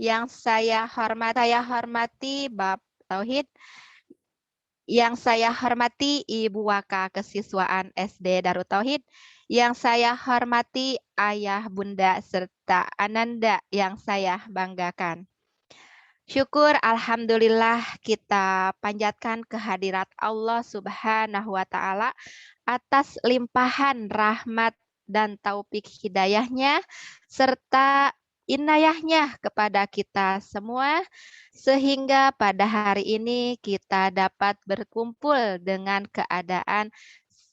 Yang saya hormati Bab Tauhid. Yang saya hormati Ibu Waka Kesiswaan SD Darut Tauhid. Yang saya hormati Ayah, Bunda, serta Ananda yang saya banggakan. Syukur Alhamdulillah kita panjatkan kehadirat Allah Subhanahu wa Ta'ala atas limpahan rahmat dan taufik hidayahnya serta inayahnya kepada kita semua sehingga pada hari ini kita dapat berkumpul dengan keadaan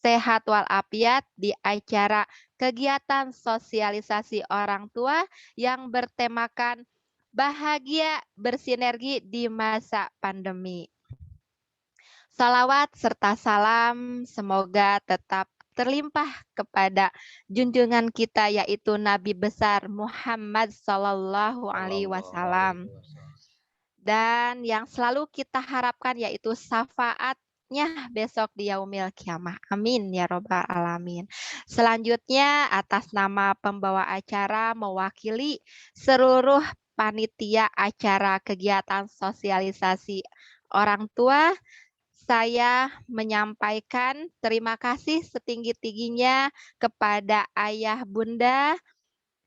sehat walafiat di acara kegiatan sosialisasi orang tua yang bertemakan bahagia bersinergi di masa pandemi. Salawat serta salam semoga tetap terlimpah kepada junjungan kita yaitu Nabi besar Muhammad Sallallahu Alaihi Wasallam. Dan yang selalu kita harapkan yaitu syafaatnya besok di yaumil kiamah. Amin ya robbal alamin. Selanjutnya atas nama pembawa acara mewakili seluruh panitia acara kegiatan sosialisasi orang tua, saya menyampaikan terima kasih setinggi-tingginya kepada ayah bunda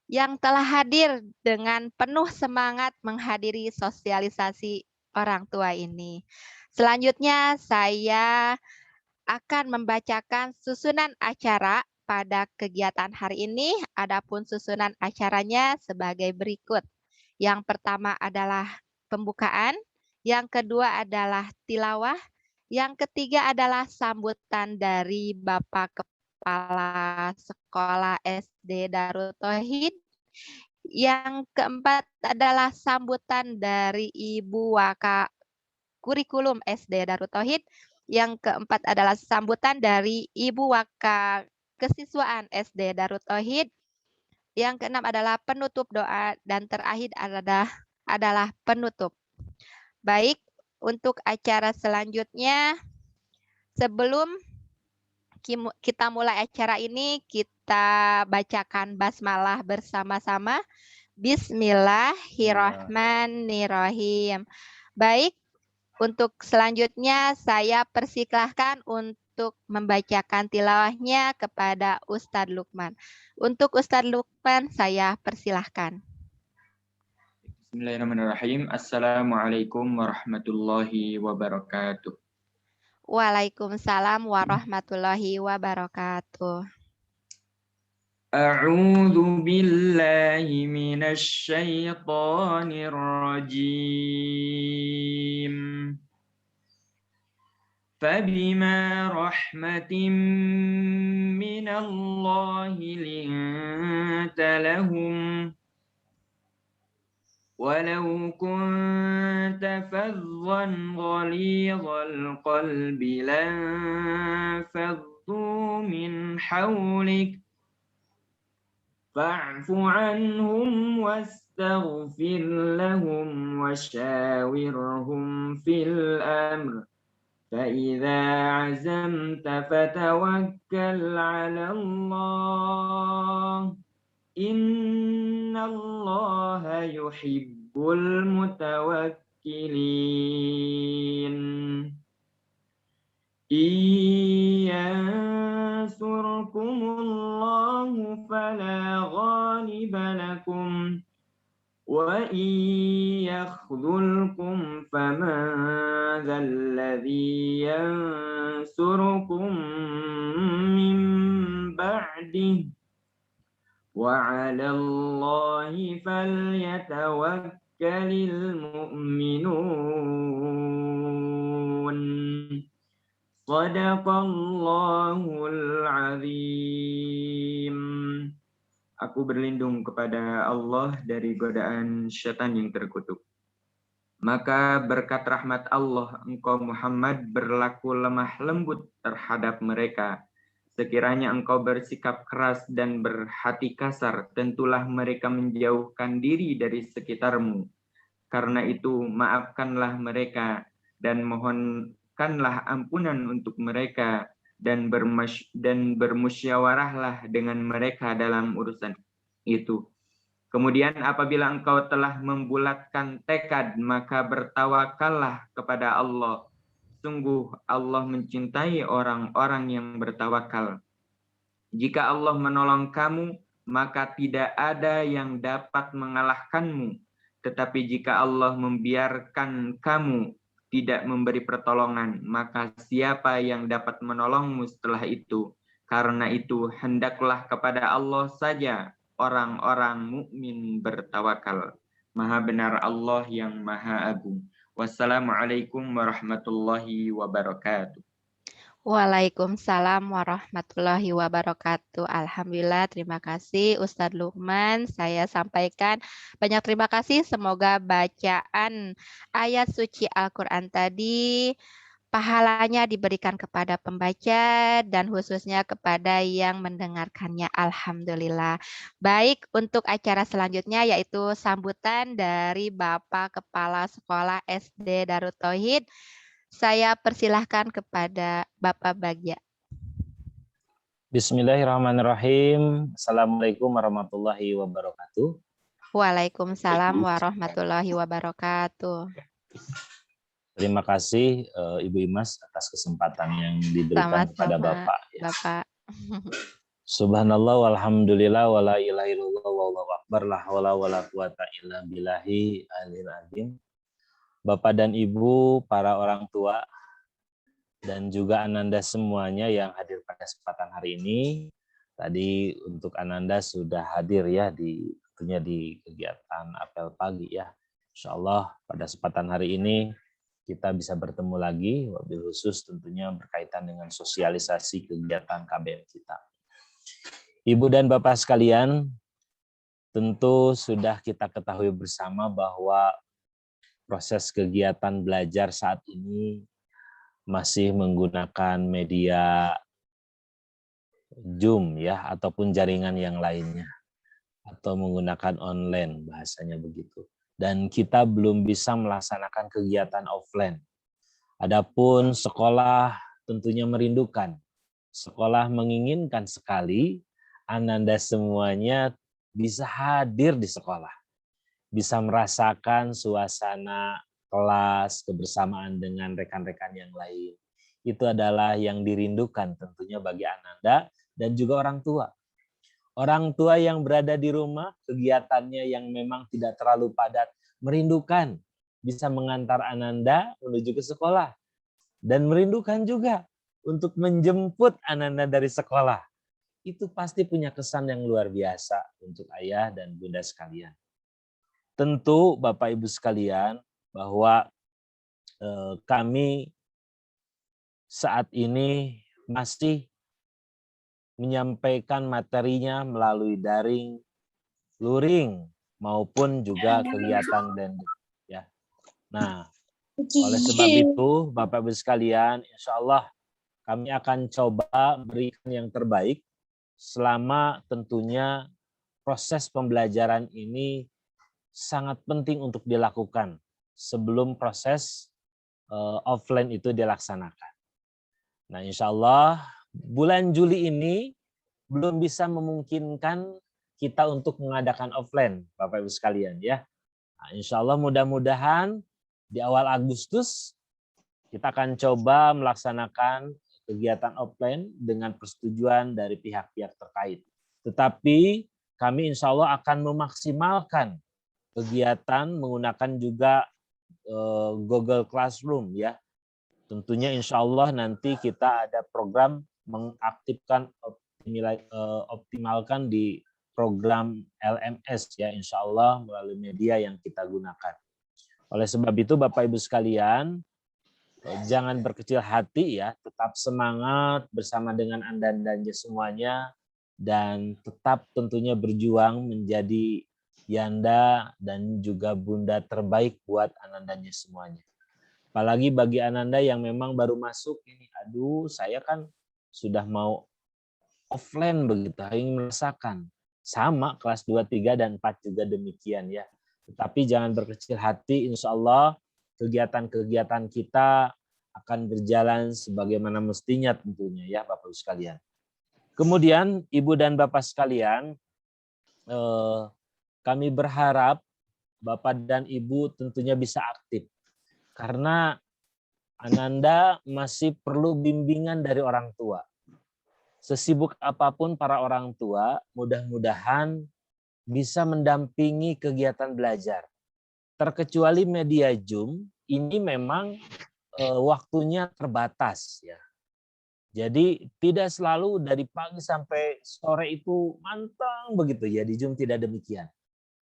yang telah hadir dengan penuh semangat menghadiri sosialisasi orang tua ini. Selanjutnya saya akan membacakan susunan acara pada kegiatan hari ini. Adapun susunan acaranya sebagai berikut. Yang pertama adalah pembukaan, yang kedua adalah tilawah, yang ketiga adalah sambutan dari Bapak Kepala Sekolah SD Darut Tauhid. Yang keempat adalah sambutan dari Ibu Waka Kurikulum SD Darut Tauhid. Yang keempat adalah sambutan dari Ibu Waka Kesiswaan SD Darut Tauhid. Yang keenam adalah penutup doa dan terakhir adalah penutup. Baik, untuk acara selanjutnya, sebelum kita mulai acara ini, kita bacakan basmalah bersama-sama. Bismillahirrahmanirrahim. Baik, untuk selanjutnya saya persilahkan untuk membacakan tilawahnya kepada Ustadz Lukman. Untuk Ustadz Lukman, saya persilahkan. Bismillahirrahmanirrahim. Assalamualaikum warahmatullahi wabarakatuh. Waalaikumsalam warahmatullahi wabarakatuh. A'udzu billahi minasy syaithanir rajim. فبما رحمة من الله لنت لهم ولو كنت فظا غليظ القلب لانفضوا من حولك فاعف عنهم واستغفر لهم وشاورهم في الأمر فإذا عزمت فتوكل على الله إن الله يحب المتوكلين إن ينصركم الله فلا غالب لكم وإن يخذلكم فمن ذا الذي ينصركم من بعده وعلى الله فليتوكل المؤمنون صدق الله العظيم. Aku berlindung kepada Allah dari godaan syaitan yang terkutuk. Maka berkat rahmat Allah, engkau Muhammad berlaku lemah lembut terhadap mereka. Sekiranya engkau bersikap keras dan berhati kasar, tentulah mereka menjauhkan diri dari sekitarmu. Karena itu, maafkanlah mereka dan mohonkanlah ampunan untuk mereka. Dan bermusyawarahlah dengan mereka dalam urusan itu. Kemudian apabila engkau telah membulatkan tekad, maka bertawakallah kepada Allah. Sungguh Allah mencintai orang-orang yang bertawakal. Jika Allah menolong kamu, maka tidak ada yang dapat mengalahkanmu. Tetapi jika Allah membiarkan kamu tidak memberi pertolongan, maka siapa yang dapat menolongmu setelah itu? Karena itu hendaklah kepada Allah saja orang-orang mukmin bertawakal. Maha benar Allah yang Maha Agung. Wassalamualaikum warahmatullahi wabarakatuh. Waalaikumsalam warahmatullahi wabarakatuh. Alhamdulillah, terima kasih Ustadz Lukman. Saya sampaikan banyak terima kasih. Semoga bacaan ayat suci Al-Quran tadi pahalanya diberikan kepada pembaca dan khususnya kepada yang mendengarkannya. Alhamdulillah. Baik, untuk acara selanjutnya yaitu sambutan dari Bapak Kepala Sekolah SD Darut Tauhid. Saya persilahkan kepada Bapak Bagja. Bismillahirrahmanirrahim. Assalamualaikum warahmatullahi wabarakatuh. Waalaikumsalam warahmatullahi wabarakatuh. Terima kasih Ibu Imas atas kesempatan yang diberikan kepada Bapak. Bapak. Subhanallah walhamdulillah wala ilaha illallah wallahu akbar la haula wala quwata illa billahi aliyil azim. Bapak dan Ibu, para orang tua, dan juga Ananda semuanya yang hadir pada kesempatan hari ini. Tadi untuk Ananda sudah hadir ya tentunya di kegiatan apel pagi ya. Insya Allah pada kesempatan hari ini kita bisa bertemu lagi, wabil khusus tentunya berkaitan dengan sosialisasi kegiatan KBM kita. Ibu dan Bapak sekalian, tentu sudah kita ketahui bersama bahwa proses kegiatan belajar saat ini masih menggunakan media Zoom ya, ataupun jaringan yang lainnya, atau menggunakan online bahasanya begitu. Dan kita belum bisa melaksanakan kegiatan offline. Adapun sekolah tentunya merindukan. Sekolah menginginkan sekali Ananda semuanya bisa hadir di sekolah. Bisa merasakan suasana kelas, kebersamaan dengan rekan-rekan yang lain. Itu adalah yang dirindukan tentunya bagi Ananda dan juga orang tua. Orang tua yang berada di rumah, kegiatannya yang memang tidak terlalu padat, merindukan bisa mengantar Ananda menuju ke sekolah. Dan merindukan juga untuk menjemput Ananda dari sekolah. Itu pasti punya kesan yang luar biasa untuk ayah dan bunda sekalian. Tentu Bapak Ibu sekalian bahwa kami saat ini masih menyampaikan materinya melalui daring, luring, maupun juga kegiatan blended. Ya. Nah, oleh sebab itu Bapak Ibu sekalian, insya Allah kami akan coba berikan yang terbaik selama tentunya proses pembelajaran ini sangat penting untuk dilakukan sebelum proses offline itu dilaksanakan. Nah, insya Allah bulan Juli ini belum bisa memungkinkan kita untuk mengadakan offline, Bapak Ibu sekalian ya. Nah, insya Allah mudah-mudahan di awal Agustus kita akan coba melaksanakan kegiatan offline dengan persetujuan dari pihak-pihak terkait. Tetapi kami insya Allah akan memaksimalkan kegiatan menggunakan juga Google Classroom ya. Tentunya insya Allah nanti kita ada program mengaktifkan optimalkan di program LMS ya, insya Allah melalui media yang kita gunakan. Oleh sebab itu Bapak Ibu sekalian, jangan berkecil hati ya, tetap semangat bersama dengan Anda-Anda semuanya, dan tetap tentunya berjuang menjadi Yanda dan juga Bunda terbaik buat Anandanya semuanya. Apalagi bagi Ananda yang memang baru masuk ini, aduh saya kan sudah mau offline begitu, ingin merasakan. Sama kelas 2, 3, dan 4 juga demikian ya. Tetapi jangan berkecil hati, insya Allah kegiatan-kegiatan kita akan berjalan sebagaimana mestinya tentunya ya Bapak-Ibu sekalian. Kemudian Ibu dan Bapak sekalian, kami berharap Bapak dan Ibu tentunya bisa aktif. Karena Ananda masih perlu bimbingan dari orang tua. Sesibuk apapun para orang tua, mudah-mudahan bisa mendampingi kegiatan belajar. Terkecuali media Zoom, ini memang waktunya terbatas ya. Jadi tidak selalu dari pagi sampai sore itu mantang begitu ya, di Zoom tidak demikian.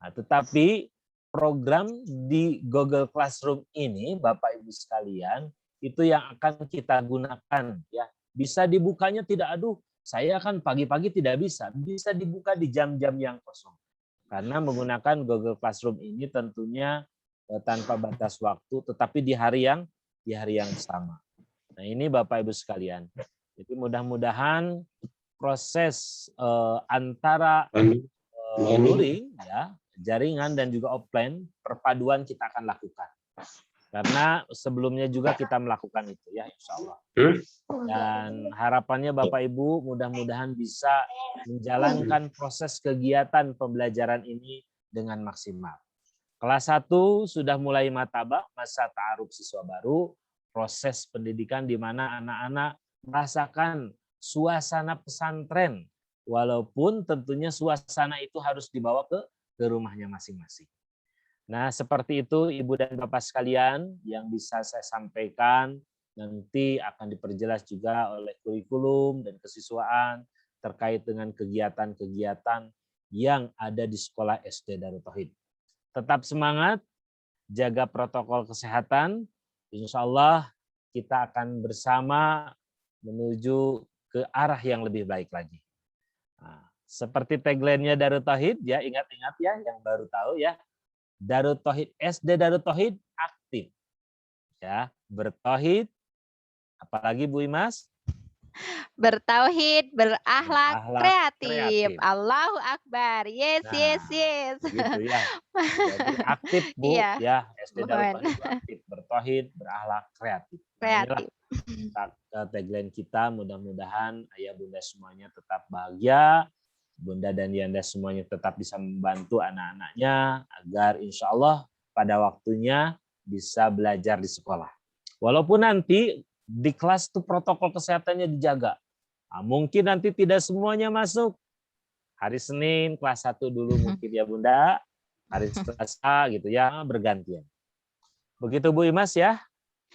Nah, tetapi program di Google Classroom ini Bapak Ibu sekalian itu yang akan kita gunakan ya. Bisa dibukanya tidak saya kan pagi-pagi tidak bisa dibuka di jam-jam yang kosong. Karena menggunakan Google Classroom ini tentunya tanpa batas waktu tetapi di hari yang sama. Nah, ini Bapak Ibu sekalian. Jadi mudah-mudahan proses antara luring ya, jaringan dan juga offline perpaduan kita akan lakukan. Karena sebelumnya juga kita melakukan itu ya, insya Allah. Dan harapannya Bapak Ibu mudah-mudahan bisa menjalankan proses kegiatan pembelajaran ini dengan maksimal. Kelas 1 sudah mulai matabah, masa ta'aruf siswa baru, proses pendidikan di mana anak-anak merasakan suasana pesantren, walaupun tentunya suasana itu harus dibawa ke rumahnya masing-masing. Nah, seperti itu Ibu dan Bapak sekalian yang bisa saya sampaikan, nanti akan diperjelas juga oleh kurikulum dan kesiswaan terkait dengan kegiatan-kegiatan yang ada di sekolah SD Darut Tauhid. Tetap semangat, jaga protokol kesehatan, insya Allah kita akan bersama menuju ke arah yang lebih baik lagi. Nah, seperti tagline-nya Darut Tauhid, ya ingat-ingat ya yang baru tahu ya. Darut Tauhid, SD Darut Tauhid aktif. Ya, bertauhid, apalagi Bu Imas? Bertauhid, berakhlak, kreatif. Allahu Akbar. Yes, nah, yes. Gitu ya. Jadi aktif Bu, iya. Ya, SD Darut Tauhid aktif, bertauhid, berakhlak, kreatif. Nah, inilah tagline kita, mudah-mudahan ayah bunda semuanya tetap bahagia, bunda dan yanda semuanya tetap bisa membantu anak-anaknya agar insya Allah pada waktunya bisa belajar di sekolah. Walaupun nanti di kelas itu protokol kesehatannya dijaga. Nah, mungkin nanti tidak semuanya masuk. Hari Senin kelas 1 dulu mungkin ya bunda, hari Selasa gitu ya, bergantian. Begitu Bu Imas ya.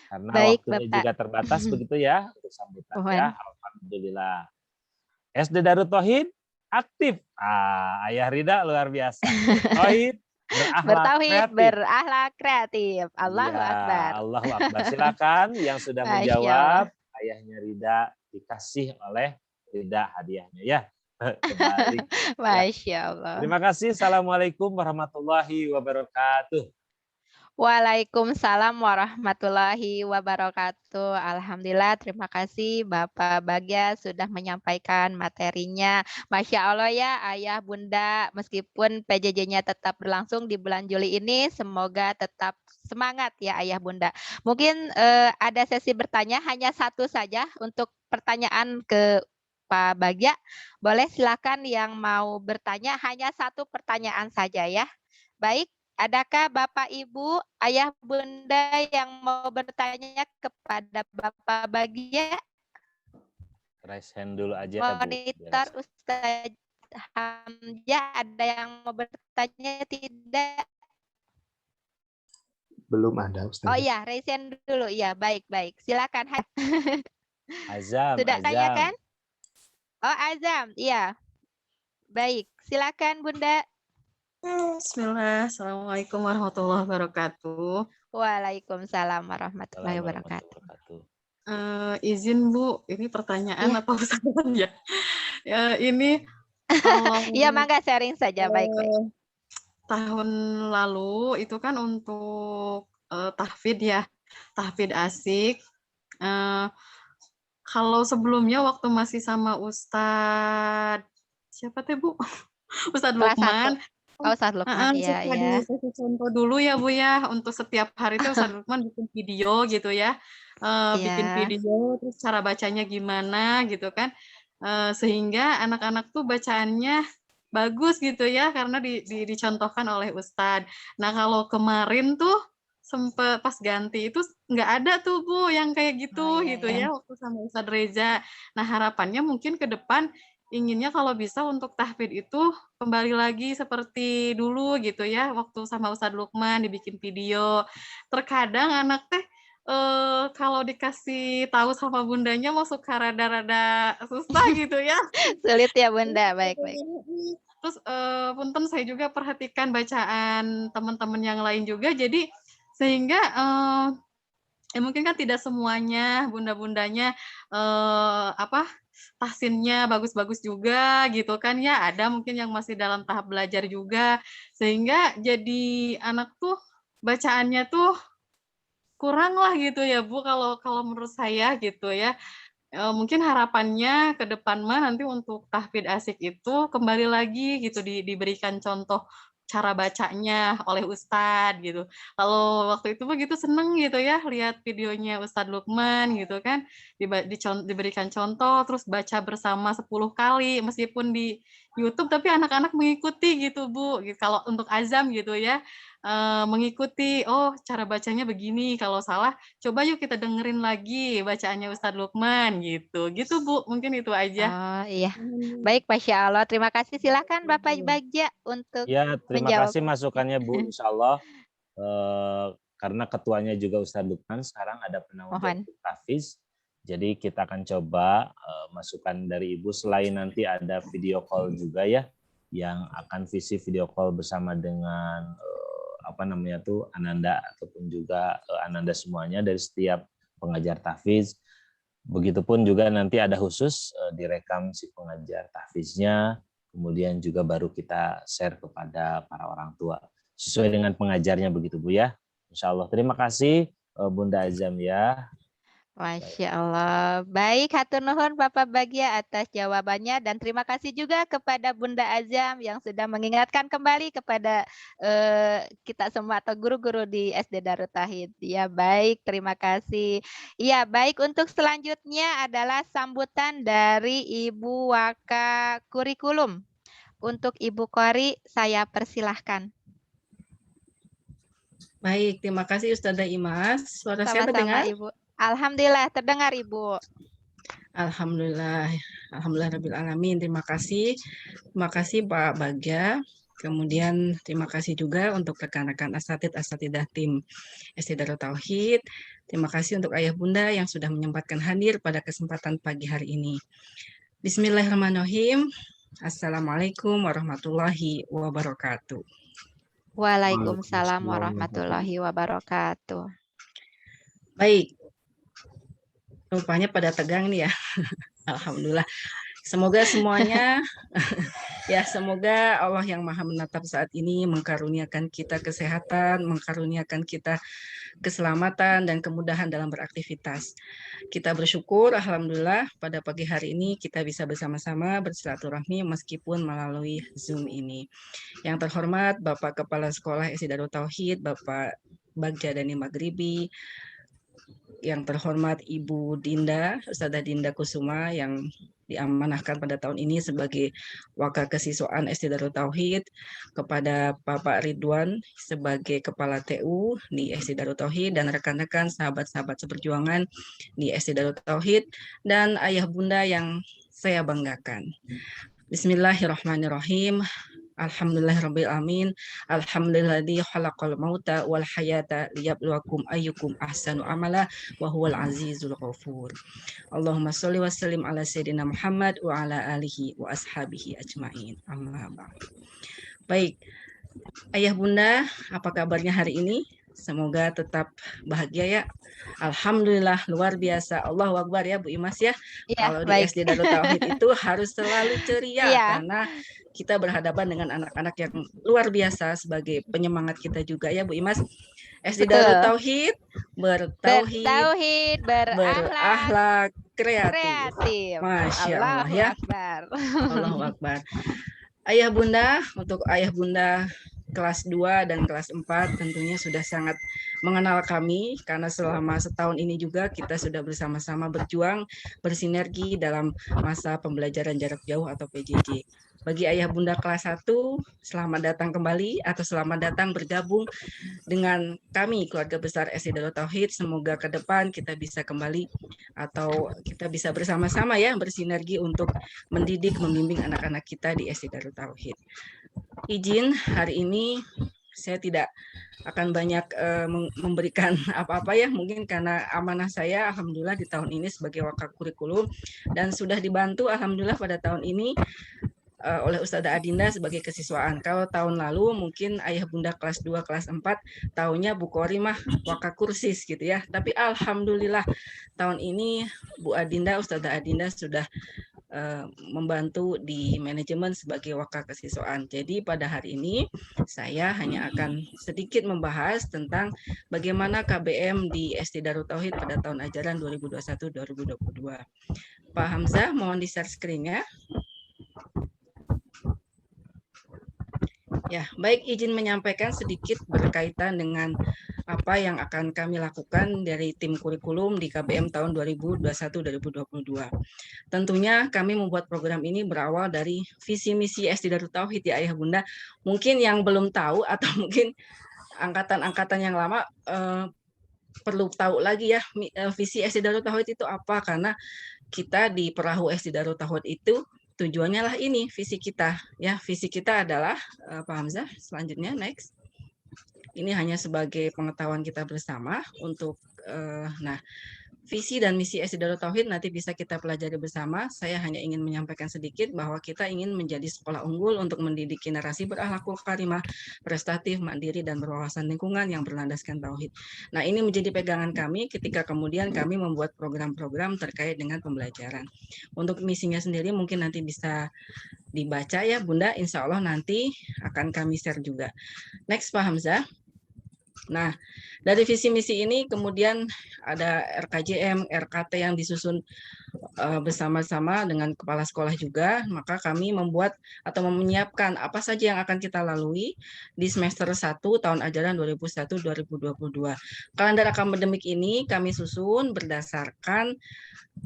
Karena baik, waktunya Bapak. juga terbatas begitu ya untuk sambutan ya. Alhamdulillah. SD Darut Tauhid aktif. Ayah Rida luar biasa. Tauhid, berakhlak kreatif. Allahu Akbar. Allahu Akbar. Silakan yang sudah menjawab. Ayahnya Rida dikasih oleh Rida hadiahnya ya. Kembali. Masya Allah. Terima kasih. Assalamualaikum warahmatullahi wabarakatuh. Waalaikumsalam warahmatullahi wabarakatuh. Alhamdulillah, terima kasih Bapak Bagja sudah menyampaikan materinya. Masya Allah ya Ayah Bunda, meskipun PJJ-nya tetap berlangsung di bulan Juli ini, semoga tetap semangat ya Ayah Bunda. Mungkin ada sesi bertanya, hanya satu saja untuk pertanyaan ke Pak Bagja. Boleh silakan yang mau bertanya, hanya satu pertanyaan saja ya. Baik. Adakah Bapak, Ibu, Ayah, Bunda yang mau bertanya kepada Bapak Bagja? Raise hand dulu aja, Monitor Bu. Ustadz Hamzah, ada yang mau bertanya tidak? Belum ada Ustadz. Oh iya, raise hand dulu. Iya, baik. Silakan. Azam. Sudah tanya kan? Oh, Azam. Iya. Baik, silakan Bunda. Bismillah, Assalamualaikum warahmatullahi wabarakatuh. Waalaikumsalam warahmatullahi wabarakatuh. Izin Bu, ini pertanyaan atau usahaan ya? Ini kalau iya, mangga sharing saja, baik. Tahun lalu itu kan untuk tahfidz ya, tahfidz asik. Kalau sebelumnya waktu masih sama Ustadz siapa teh Bu? Ustadz Lukman. Ustadz Lukman, ya. Dikasih contoh dulu ya Bu ya, untuk setiap hari itu Ustadz Lukman bikin video gitu ya, bikin video terus cara bacanya gimana gitu kan, sehingga anak-anak tuh bacaannya bagus gitu ya, karena dicontohkan oleh Ustadz. Nah kalau kemarin tuh sempet pas ganti itu nggak ada tuh Bu yang kayak gitu iya, gitu iya. ya waktu sama Ustadz Reza. Nah harapannya mungkin ke depan inginnya kalau bisa untuk tahfidz itu kembali lagi seperti dulu gitu ya, waktu sama Ustadz Lukman dibikin video. Terkadang anak teh kalau dikasih tahu sama bundanya mau suka rada-rada susah gitu ya. Sulit ya Bunda, baik-baik. Terus punten saya juga perhatikan bacaan teman-teman yang lain juga, jadi sehingga ya mungkin kan tidak semuanya bunda-bundanya tahsinnya bagus-bagus juga gitu kan ya, ada mungkin yang masih dalam tahap belajar juga, sehingga jadi anak tuh bacaannya tuh kurang lah gitu ya Bu, kalau menurut saya gitu ya. Mungkin harapannya ke depan mah nanti untuk tahfidz asyik itu kembali lagi gitu diberikan contoh cara bacanya oleh ustadz gitu. Kalau waktu itu begitu seneng gitu ya lihat videonya Ustadz Lukman gitu kan, diberikan contoh terus baca bersama 10 kali meskipun di YouTube tapi anak-anak mengikuti gitu Bu. Gitu. Kalau untuk azam gitu ya mengikuti, oh cara bacanya begini, kalau salah coba yuk kita dengerin lagi bacaannya Ustadz Lukman gitu. Gitu Bu, mungkin itu aja. Oh iya, baik Masya Allah. Terima kasih. Silakan Bapak Bagja untuk Ya, terima menjawab. kasih masukannya Bu. Insya Allah karena ketuanya juga Ustadz Lukman, sekarang ada penanggung jawab tahfidz. Jadi kita akan coba masukan dari Ibu, selain nanti ada video call juga ya, yang akan visi video call bersama dengan Ananda ataupun juga Ananda semuanya dari setiap pengajar tahfidz. Begitupun juga nanti ada khusus direkam si pengajar tahfidznya, kemudian juga baru kita share kepada para orang tua sesuai dengan pengajarnya begitu Bu ya. Insya Allah. Terima kasih Bunda Azam ya. Masya Allah. Baik, hatur nuhun Bapak Bagja atas jawabannya dan terima kasih juga kepada Bunda Azam yang sudah mengingatkan kembali kepada kita semua atau guru-guru di SD Darut Tauhid. Ya, baik, terima kasih. Ya, baik, untuk selanjutnya adalah sambutan dari Ibu Waka Kurikulum. Untuk Ibu Kori, saya persilahkan. Baik, terima kasih Ustazah Imas. Suara saya terdengar? Ibu. Alhamdulillah terdengar Ibu. Alhamdulillah, alhamdulillah rabbil alamin. Terima kasih Pak Bagja. Kemudian terima kasih juga untuk rekan-rekan asatidah tim SD Darut Tauhid. Terima kasih untuk ayah bunda yang sudah menyempatkan hadir pada kesempatan pagi hari ini. Bismillahirrahmanirrahim. Assalamualaikum warahmatullahi wabarakatuh. Waalaikumsalam warahmatullahi wabarakatuh. Baik, rupanya pada tegang nih ya. Alhamdulillah. Semoga semuanya, ya semoga Allah yang Maha Menatap saat ini mengkaruniakan kita kesehatan, mengkaruniakan kita keselamatan dan kemudahan dalam beraktivitas. Kita bersyukur, alhamdulillah pada pagi hari ini kita bisa bersama-sama bersilaturahmi meskipun melalui Zoom ini. Yang terhormat Bapak Kepala Sekolah SD Darut Tauhid, Bapak Bagja Dani Maghribi, yang terhormat Ibu Dinda, Ustazah Dinda Kusuma yang diamanahkan pada tahun ini sebagai Wakil Kesiswaan SD Darut Tauhid, kepada Bapak Ridwan sebagai Kepala TU di SD Darut Tauhid, dan rekan-rekan sahabat-sahabat seperjuangan di SD Darut Tauhid, dan ayah bunda yang saya banggakan. Bismillahirrahmanirrahim. Alhamdulillahirabbil alamin. Alhamdulilladzi khalaqal mauta wal hayata liyabluwakum ayyukum ahsanu amala wa huwal azizul ghafur. Allahumma sholli wa sallim ala sayyidina Muhammad wa ala alihi wa ashabihi ajmain. Amma ba'd. Baik. Ayah bunda, apa kabarnya hari ini? Semoga tetap bahagia ya. Alhamdulillah, luar biasa. Allahu Akbar ya Bu Imas ya. Kalau di SD Darut Tauhid itu harus selalu ceria karena kita berhadapan dengan anak-anak yang luar biasa sebagai penyemangat kita juga ya Bu Imas. SD Darut Tauhid bertauhid, berakhlak, kreatif. Masya Allah ya. Allahu Akbar. Ayah bunda, untuk ayah bunda kelas 2 dan kelas 4 tentunya sudah sangat mengenal kami karena selama setahun ini juga kita sudah bersama-sama berjuang bersinergi dalam masa pembelajaran jarak jauh atau PJJ. Bagi ayah bunda kelas 1, selamat datang kembali atau selamat datang bergabung dengan kami keluarga besar SD Darut Tauhid. Semoga ke depan kita bisa kembali atau kita bisa bersama-sama ya bersinergi untuk mendidik, membimbing anak-anak kita di SD Darut Tauhid. Izin hari ini saya tidak akan banyak memberikan apa-apa ya, mungkin karena amanah saya alhamdulillah di tahun ini sebagai wakil kurikulum dan sudah dibantu alhamdulillah pada tahun ini oleh Ustazah Adinda sebagai kesiswaan. Kalau tahun lalu mungkin ayah bunda kelas 2, kelas 4 tahunnya Bu Kori mah wakil kursis gitu ya. Tapi alhamdulillah tahun ini Bu Adinda, Ustazah Adinda sudah membantu di manajemen sebagai wakil kesiswaan. Jadi pada hari ini saya hanya akan sedikit membahas tentang bagaimana KBM di SD Darut Tauhid pada tahun ajaran 2021-2022. Pak Hamzah, mohon di-share screen-nya. Ya, baik, izin menyampaikan sedikit berkaitan dengan apa yang akan kami lakukan dari tim kurikulum di KBM tahun 2021-2022. Tentunya kami membuat program ini berawal dari visi misi SD Darut Tauhid ya Ayah Bunda. Mungkin yang belum tahu atau mungkin angkatan-angkatan yang lama perlu tahu lagi ya visi SD Darut Tauhid itu apa, karena kita di perahu SD Darut Tauhid itu tujuannya lah ini visi kita ya. Visi kita adalah Pak Hamzah, selanjutnya next. Ini hanya sebagai pengetahuan kita bersama untuk nah visi dan misi SD Darut Tauhid nanti bisa kita pelajari bersama. Saya hanya ingin menyampaikan sedikit bahwa kita ingin menjadi sekolah unggul untuk mendidik generasi berakhlakul karimah, prestatif, mandiri, dan berwawasan lingkungan yang berlandaskan tauhid. Nah, ini menjadi pegangan kami ketika kemudian kami membuat program-program terkait dengan pembelajaran. Untuk misinya sendiri mungkin nanti bisa dibaca ya Bunda, insya Allah nanti akan kami share juga. Next Pak Hamzah. Nah, dari visi misi ini kemudian ada RKJM, RKT yang disusun bersama-sama dengan kepala sekolah juga, maka kami membuat atau menyiapkan apa saja yang akan kita lalui di semester 1 tahun ajaran 2021-2022. Kalender akademik ini kami susun berdasarkan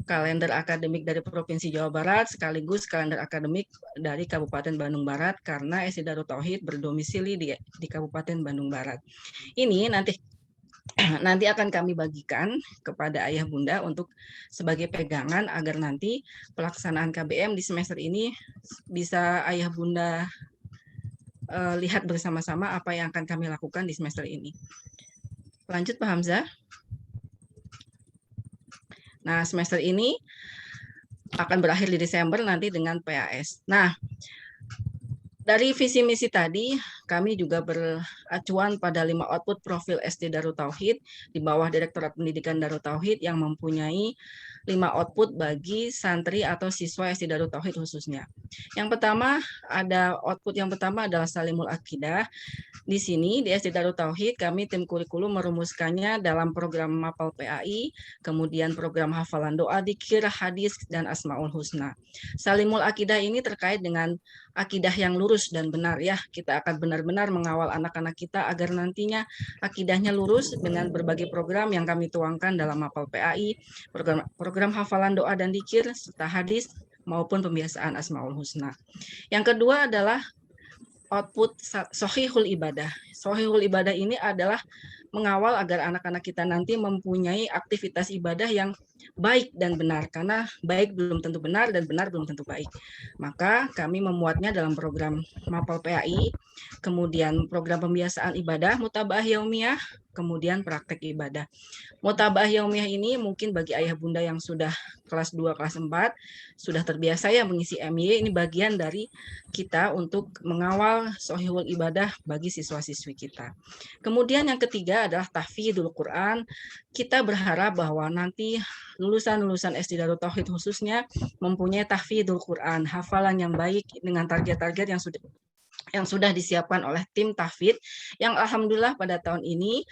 kalender akademik dari Provinsi Jawa Barat sekaligus kalender akademik dari Kabupaten Bandung Barat karena SD Darut Tauhid berdomisili di Kabupaten Bandung Barat. Ini nanti akan kami bagikan kepada ayah bunda untuk sebagai pegangan agar nanti pelaksanaan KBM di semester ini bisa ayah bunda lihat bersama-sama apa yang akan kami lakukan di semester ini. Lanjut Pak Hamzah. Nah, semester ini akan berakhir di Desember nanti dengan PAS. Nah, dari visi misi tadi, kami juga beracuan pada 5 output profil SD Darut Tauhid di bawah Direktorat Pendidikan Darut Tauhid yang mempunyai 5 output bagi santri atau siswa SD Darut Tauhid khususnya. Yang pertama, output yang pertama adalah Salimul Aqidah. Di sini di SD Darut Tauhid kami tim kurikulum merumuskannya dalam program Mapal PAI, kemudian program hafalan doa, dzikir, hadis, dan Asmaul Husna. Salimul Aqidah ini terkait dengan akidah yang lurus dan benar ya. Kita akan benar-benar mengawal anak-anak kita agar nantinya akidahnya lurus dengan berbagai program yang kami tuangkan dalam Mapal PAI, program hafalan doa dan dzikir serta hadis maupun pembiasaan Asmaul Husna. Yang kedua adalah output Sohihul Ibadah. Sohihul Ibadah ini adalah mengawal agar anak-anak kita nanti mempunyai aktivitas ibadah yang baik dan benar, karena baik belum tentu benar dan benar belum tentu baik. Maka kami memuatnya dalam program Mapal PAI, kemudian program pembiasaan ibadah, Mutaba'ah Yaumiyah, kemudian praktek ibadah. Mutaba'ah Yaumiyah ini mungkin bagi ayah bunda yang sudah kelas 2, kelas 4, sudah terbiasa ya mengisi MY, ini bagian dari kita untuk mengawal Sohihul Ibadah bagi siswa-siswi kita. Kemudian yang ketiga adalah tahfidul Quran. Kita berharap bahwa nanti lulusan-lulusan SD Darut Tauhid khususnya mempunyai tahfidul Quran, hafalan yang baik dengan target-target yang yang sudah disiapkan oleh tim tahfidz, yang alhamdulillah pada tahun ini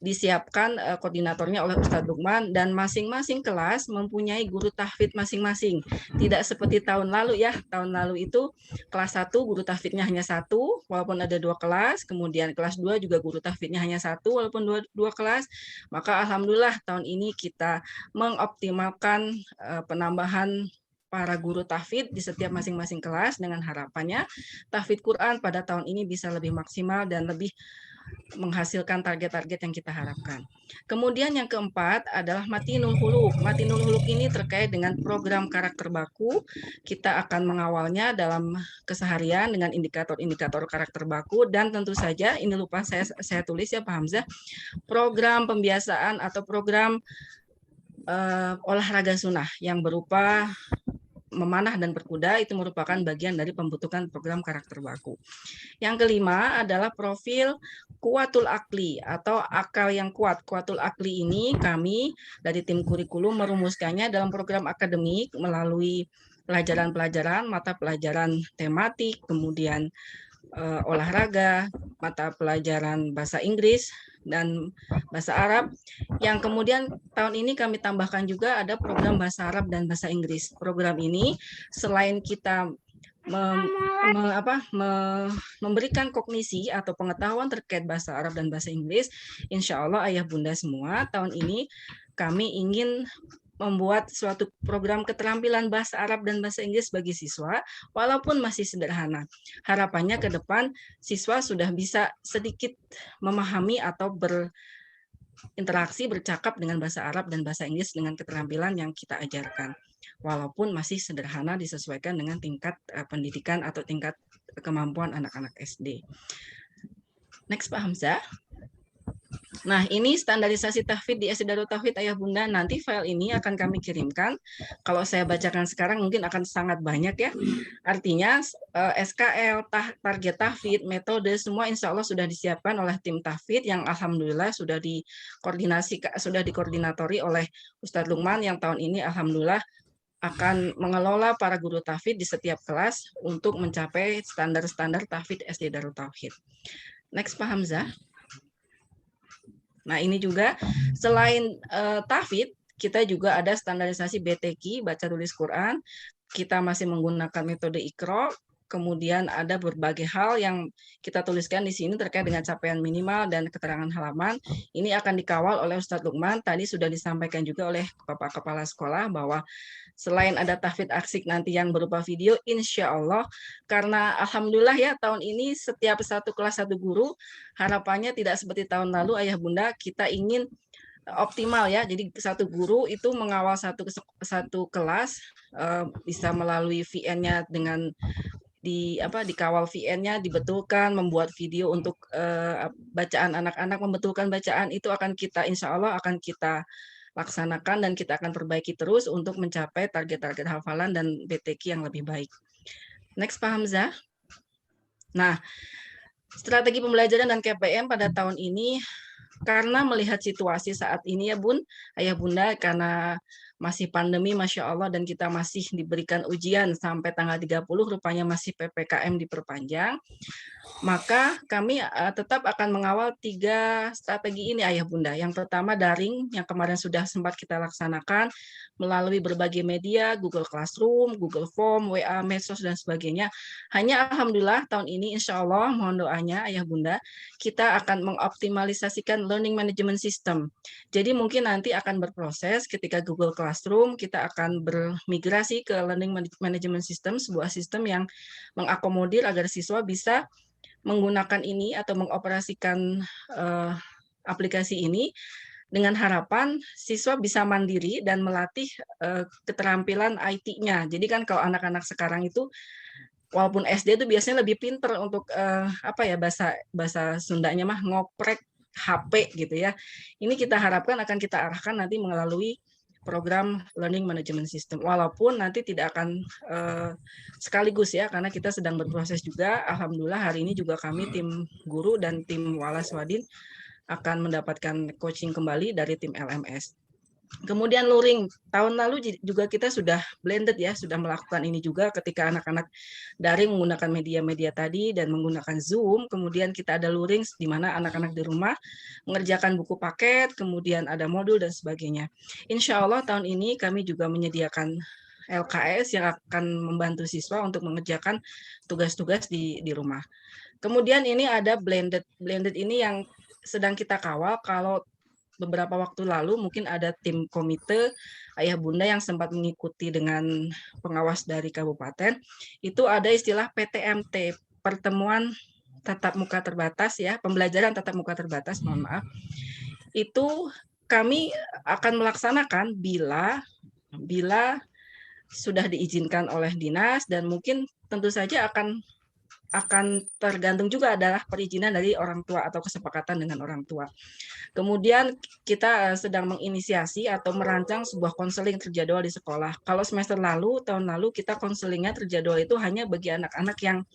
disiapkan koordinatornya oleh Ustadz Lukman, dan masing-masing kelas mempunyai guru tahfidz masing-masing. Tidak seperti tahun lalu ya, tahun lalu itu kelas 1 guru tahfidznya hanya 1 walaupun ada 2 kelas, kemudian kelas 2 juga guru tahfidznya hanya 1 walaupun 2 kelas. Maka alhamdulillah tahun ini kita mengoptimalkan penambahan para guru tahfidz di setiap masing-masing kelas, dengan harapannya tahfidz Quran pada tahun ini bisa lebih maksimal dan lebih menghasilkan target-target yang kita harapkan. Kemudian yang keempat adalah Matinul Huluk. Matinul Huluk ini terkait dengan program karakter baku. Kita akan mengawalnya dalam keseharian dengan indikator-indikator karakter baku, dan tentu saja ini lupa saya tulis ya Pak Hamzah, program pembiasaan atau program olahraga sunnah yang berupa memanah dan berkuda, itu merupakan bagian dari pembentukan program karakter baku. Yang kelima adalah profil Kuwatul Akli atau akal yang kuat. Kuwatul Akli ini kami dari tim kurikulum merumuskannya dalam program akademik melalui pelajaran-pelajaran, mata pelajaran tematik, kemudian olahraga, mata pelajaran bahasa Inggris, dan bahasa Arab, yang kemudian tahun ini kami tambahkan juga ada program bahasa Arab dan bahasa Inggris. Program ini selain kita memberikan kognisi atau pengetahuan terkait bahasa Arab dan bahasa Inggris, insya Allah ayah bunda semua, tahun ini kami ingin membuat suatu program keterampilan bahasa Arab dan bahasa Inggris bagi siswa, walaupun masih sederhana. Harapannya ke depan siswa sudah bisa sedikit memahami atau berinteraksi, bercakap dengan bahasa Arab dan bahasa Inggris dengan keterampilan yang kita ajarkan. Walaupun masih sederhana disesuaikan dengan tingkat pendidikan atau tingkat kemampuan anak-anak SD. Next Pak Hamzah. Nah, ini standarisasi tahfidz di SD Darut Tauhid ayah bunda. Nanti file ini akan kami kirimkan. Kalau saya bacakan sekarang mungkin akan sangat banyak ya. Artinya SKL, target tahfidz, metode, semua insya Allah sudah disiapkan oleh tim tahfidz yang alhamdulillah sudah dikoordinatori oleh Ustadz Lukman, yang tahun ini alhamdulillah akan mengelola para guru tahfidz di setiap kelas untuk mencapai standar-standar tahfidz SD Darut Tauhid. Next Pak Hamzah. Nah, ini juga selain tahfidz, kita juga ada standarisasi BTQ, baca tulis Quran. Kita masih menggunakan metode Iqra. Kemudian ada berbagai hal yang kita tuliskan di sini terkait dengan capaian minimal dan keterangan halaman. Ini akan dikawal oleh Ustadz Lukman. Tadi sudah disampaikan juga oleh Bapak Kepala Sekolah bahwa selain ada tahfidz aksik nanti yang berupa video, insya Allah, karena alhamdulillah ya tahun ini setiap satu kelas satu guru, harapannya tidak seperti tahun lalu ayah bunda, kita ingin optimal ya. Jadi satu guru itu mengawal satu kelas bisa melalui VN-nya dengan dikawal VN-nya, dibetulkan, membuat video untuk bacaan anak-anak, membetulkan bacaan itu akan kita insya Allah akan kita laksanakan dan kita akan perbaiki terus untuk mencapai target-target hafalan dan BTQ yang lebih baik. Next Pak Hamzah. Nah, strategi pembelajaran dan KPM pada tahun ini, karena melihat situasi saat ini ya Bun, ayah bunda, karena masih pandemi Masya Allah dan kita masih diberikan ujian sampai tanggal 30, rupanya masih PPKM diperpanjang, maka kami tetap akan mengawal 3 strategi ini ayah bunda. Yang pertama daring, yang kemarin sudah sempat kita laksanakan melalui berbagai media, Google Classroom, Google Form, WA, medsos, dan sebagainya. Hanya alhamdulillah tahun ini insya Allah, mohon doanya ayah bunda, kita akan mengoptimalisasikan learning management system. Jadi mungkin nanti akan berproses ketika Google Classroom, kita akan bermigrasi ke learning management system, sebuah sistem yang mengakomodir agar siswa bisa menggunakan ini atau mengoperasikan aplikasi ini dengan harapan siswa bisa mandiri dan melatih keterampilan IT-nya. Jadi kan kalau anak-anak sekarang itu walaupun SD itu biasanya lebih pinter untuk bahasa Sundanya mah ngoprek HP gitu ya. Ini kita harapkan akan kita arahkan nanti melalui program Learning Management System. Walaupun nanti tidak akan sekaligus ya, karena kita sedang berproses juga. Alhamdulillah hari ini juga kami tim guru dan tim Walas Wadin akan mendapatkan coaching kembali dari tim LMS. Kemudian luring, tahun lalu juga kita sudah blended ya, sudah melakukan ini juga ketika anak-anak daring menggunakan media-media tadi dan menggunakan Zoom, kemudian kita ada luring di mana anak-anak di rumah mengerjakan buku paket, kemudian ada modul dan sebagainya. Insya Allah tahun ini kami juga menyediakan LKS yang akan membantu siswa untuk mengerjakan tugas-tugas di rumah. Kemudian ini ada blended ini yang sedang kita kawal. Kalau beberapa waktu lalu mungkin ada tim komite ayah bunda yang sempat mengikuti dengan pengawas dari kabupaten, itu ada istilah PTMT, pertemuan tatap muka terbatas ya, pembelajaran tatap muka terbatas, mohon maaf. Itu kami akan melaksanakan bila sudah diizinkan oleh dinas, dan mungkin tentu saja akan tergantung juga adalah perizinan dari orang tua atau kesepakatan dengan orang tua. Kemudian kita sedang menginisiasi atau merancang sebuah konseling terjadwal di sekolah. Kalau semester lalu, tahun lalu kita konselingnya terjadwal itu hanya bagi anak-anak yang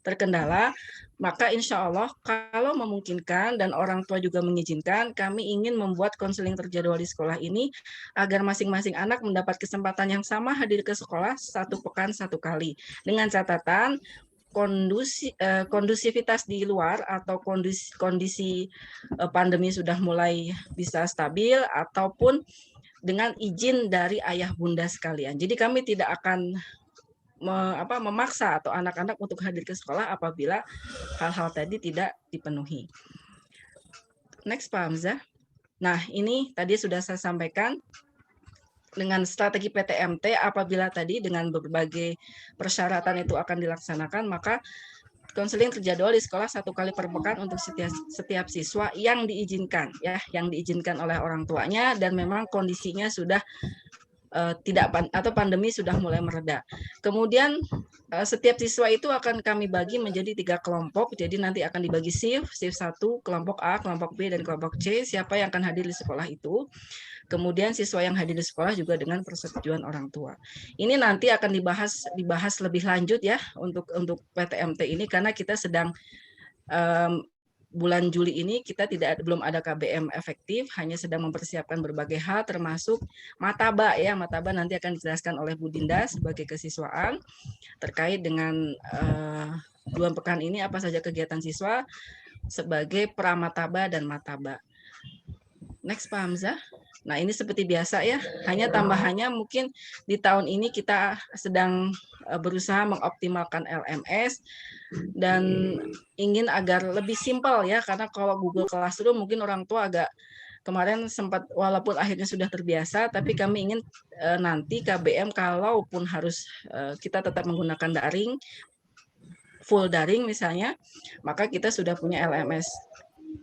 terkendala, maka insya Allah kalau memungkinkan dan orang tua juga mengizinkan, kami ingin membuat konseling terjadwal di sekolah ini agar masing-masing anak mendapat kesempatan yang sama hadir ke sekolah 1 pekan 1 kali. Dengan catatan kondusivitas di luar atau kondisi pandemi sudah mulai bisa stabil ataupun dengan izin dari ayah bunda sekalian. Jadi kami tidak akan memaksa atau anak-anak untuk hadir ke sekolah apabila hal-hal tadi tidak dipenuhi. Next, Pak Hamzah. Nah, ini tadi sudah saya sampaikan. Dengan strategi PTMT, apabila tadi dengan berbagai persyaratan itu akan dilaksanakan, maka konseling terjadwal di sekolah 1 kali per pekan untuk setiap siswa yang diizinkan, ya, yang diizinkan oleh orang tuanya dan memang kondisinya sudah atau pandemi sudah mulai mereda. Kemudian setiap siswa itu akan kami bagi menjadi 3 kelompok. Jadi nanti akan dibagi shift 1, kelompok A, kelompok B, dan kelompok C. Siapa yang akan hadir di sekolah itu. Kemudian siswa yang hadir di sekolah juga dengan persetujuan orang tua. Ini nanti akan dibahas lebih lanjut ya untuk PTMT ini, karena kita sedang bulan Juli ini kita belum ada KBM efektif, hanya sedang mempersiapkan berbagai hal termasuk mataba ya. Mataba nanti akan dijelaskan oleh Bu Dinda sebagai kesiswaan terkait dengan 2 pekan ini apa saja kegiatan siswa sebagai pramataba dan mataba. Next, Pak Hamzah. Nah, ini seperti biasa ya, hanya tambahannya mungkin di tahun ini kita sedang berusaha mengoptimalkan LMS dan ingin agar lebih simpel ya, karena kalau Google Classroom mungkin orang tua agak kemarin sempat, walaupun akhirnya sudah terbiasa, tapi kami ingin nanti KBM kalaupun harus kita tetap menggunakan daring, full daring misalnya, maka kita sudah punya LMS.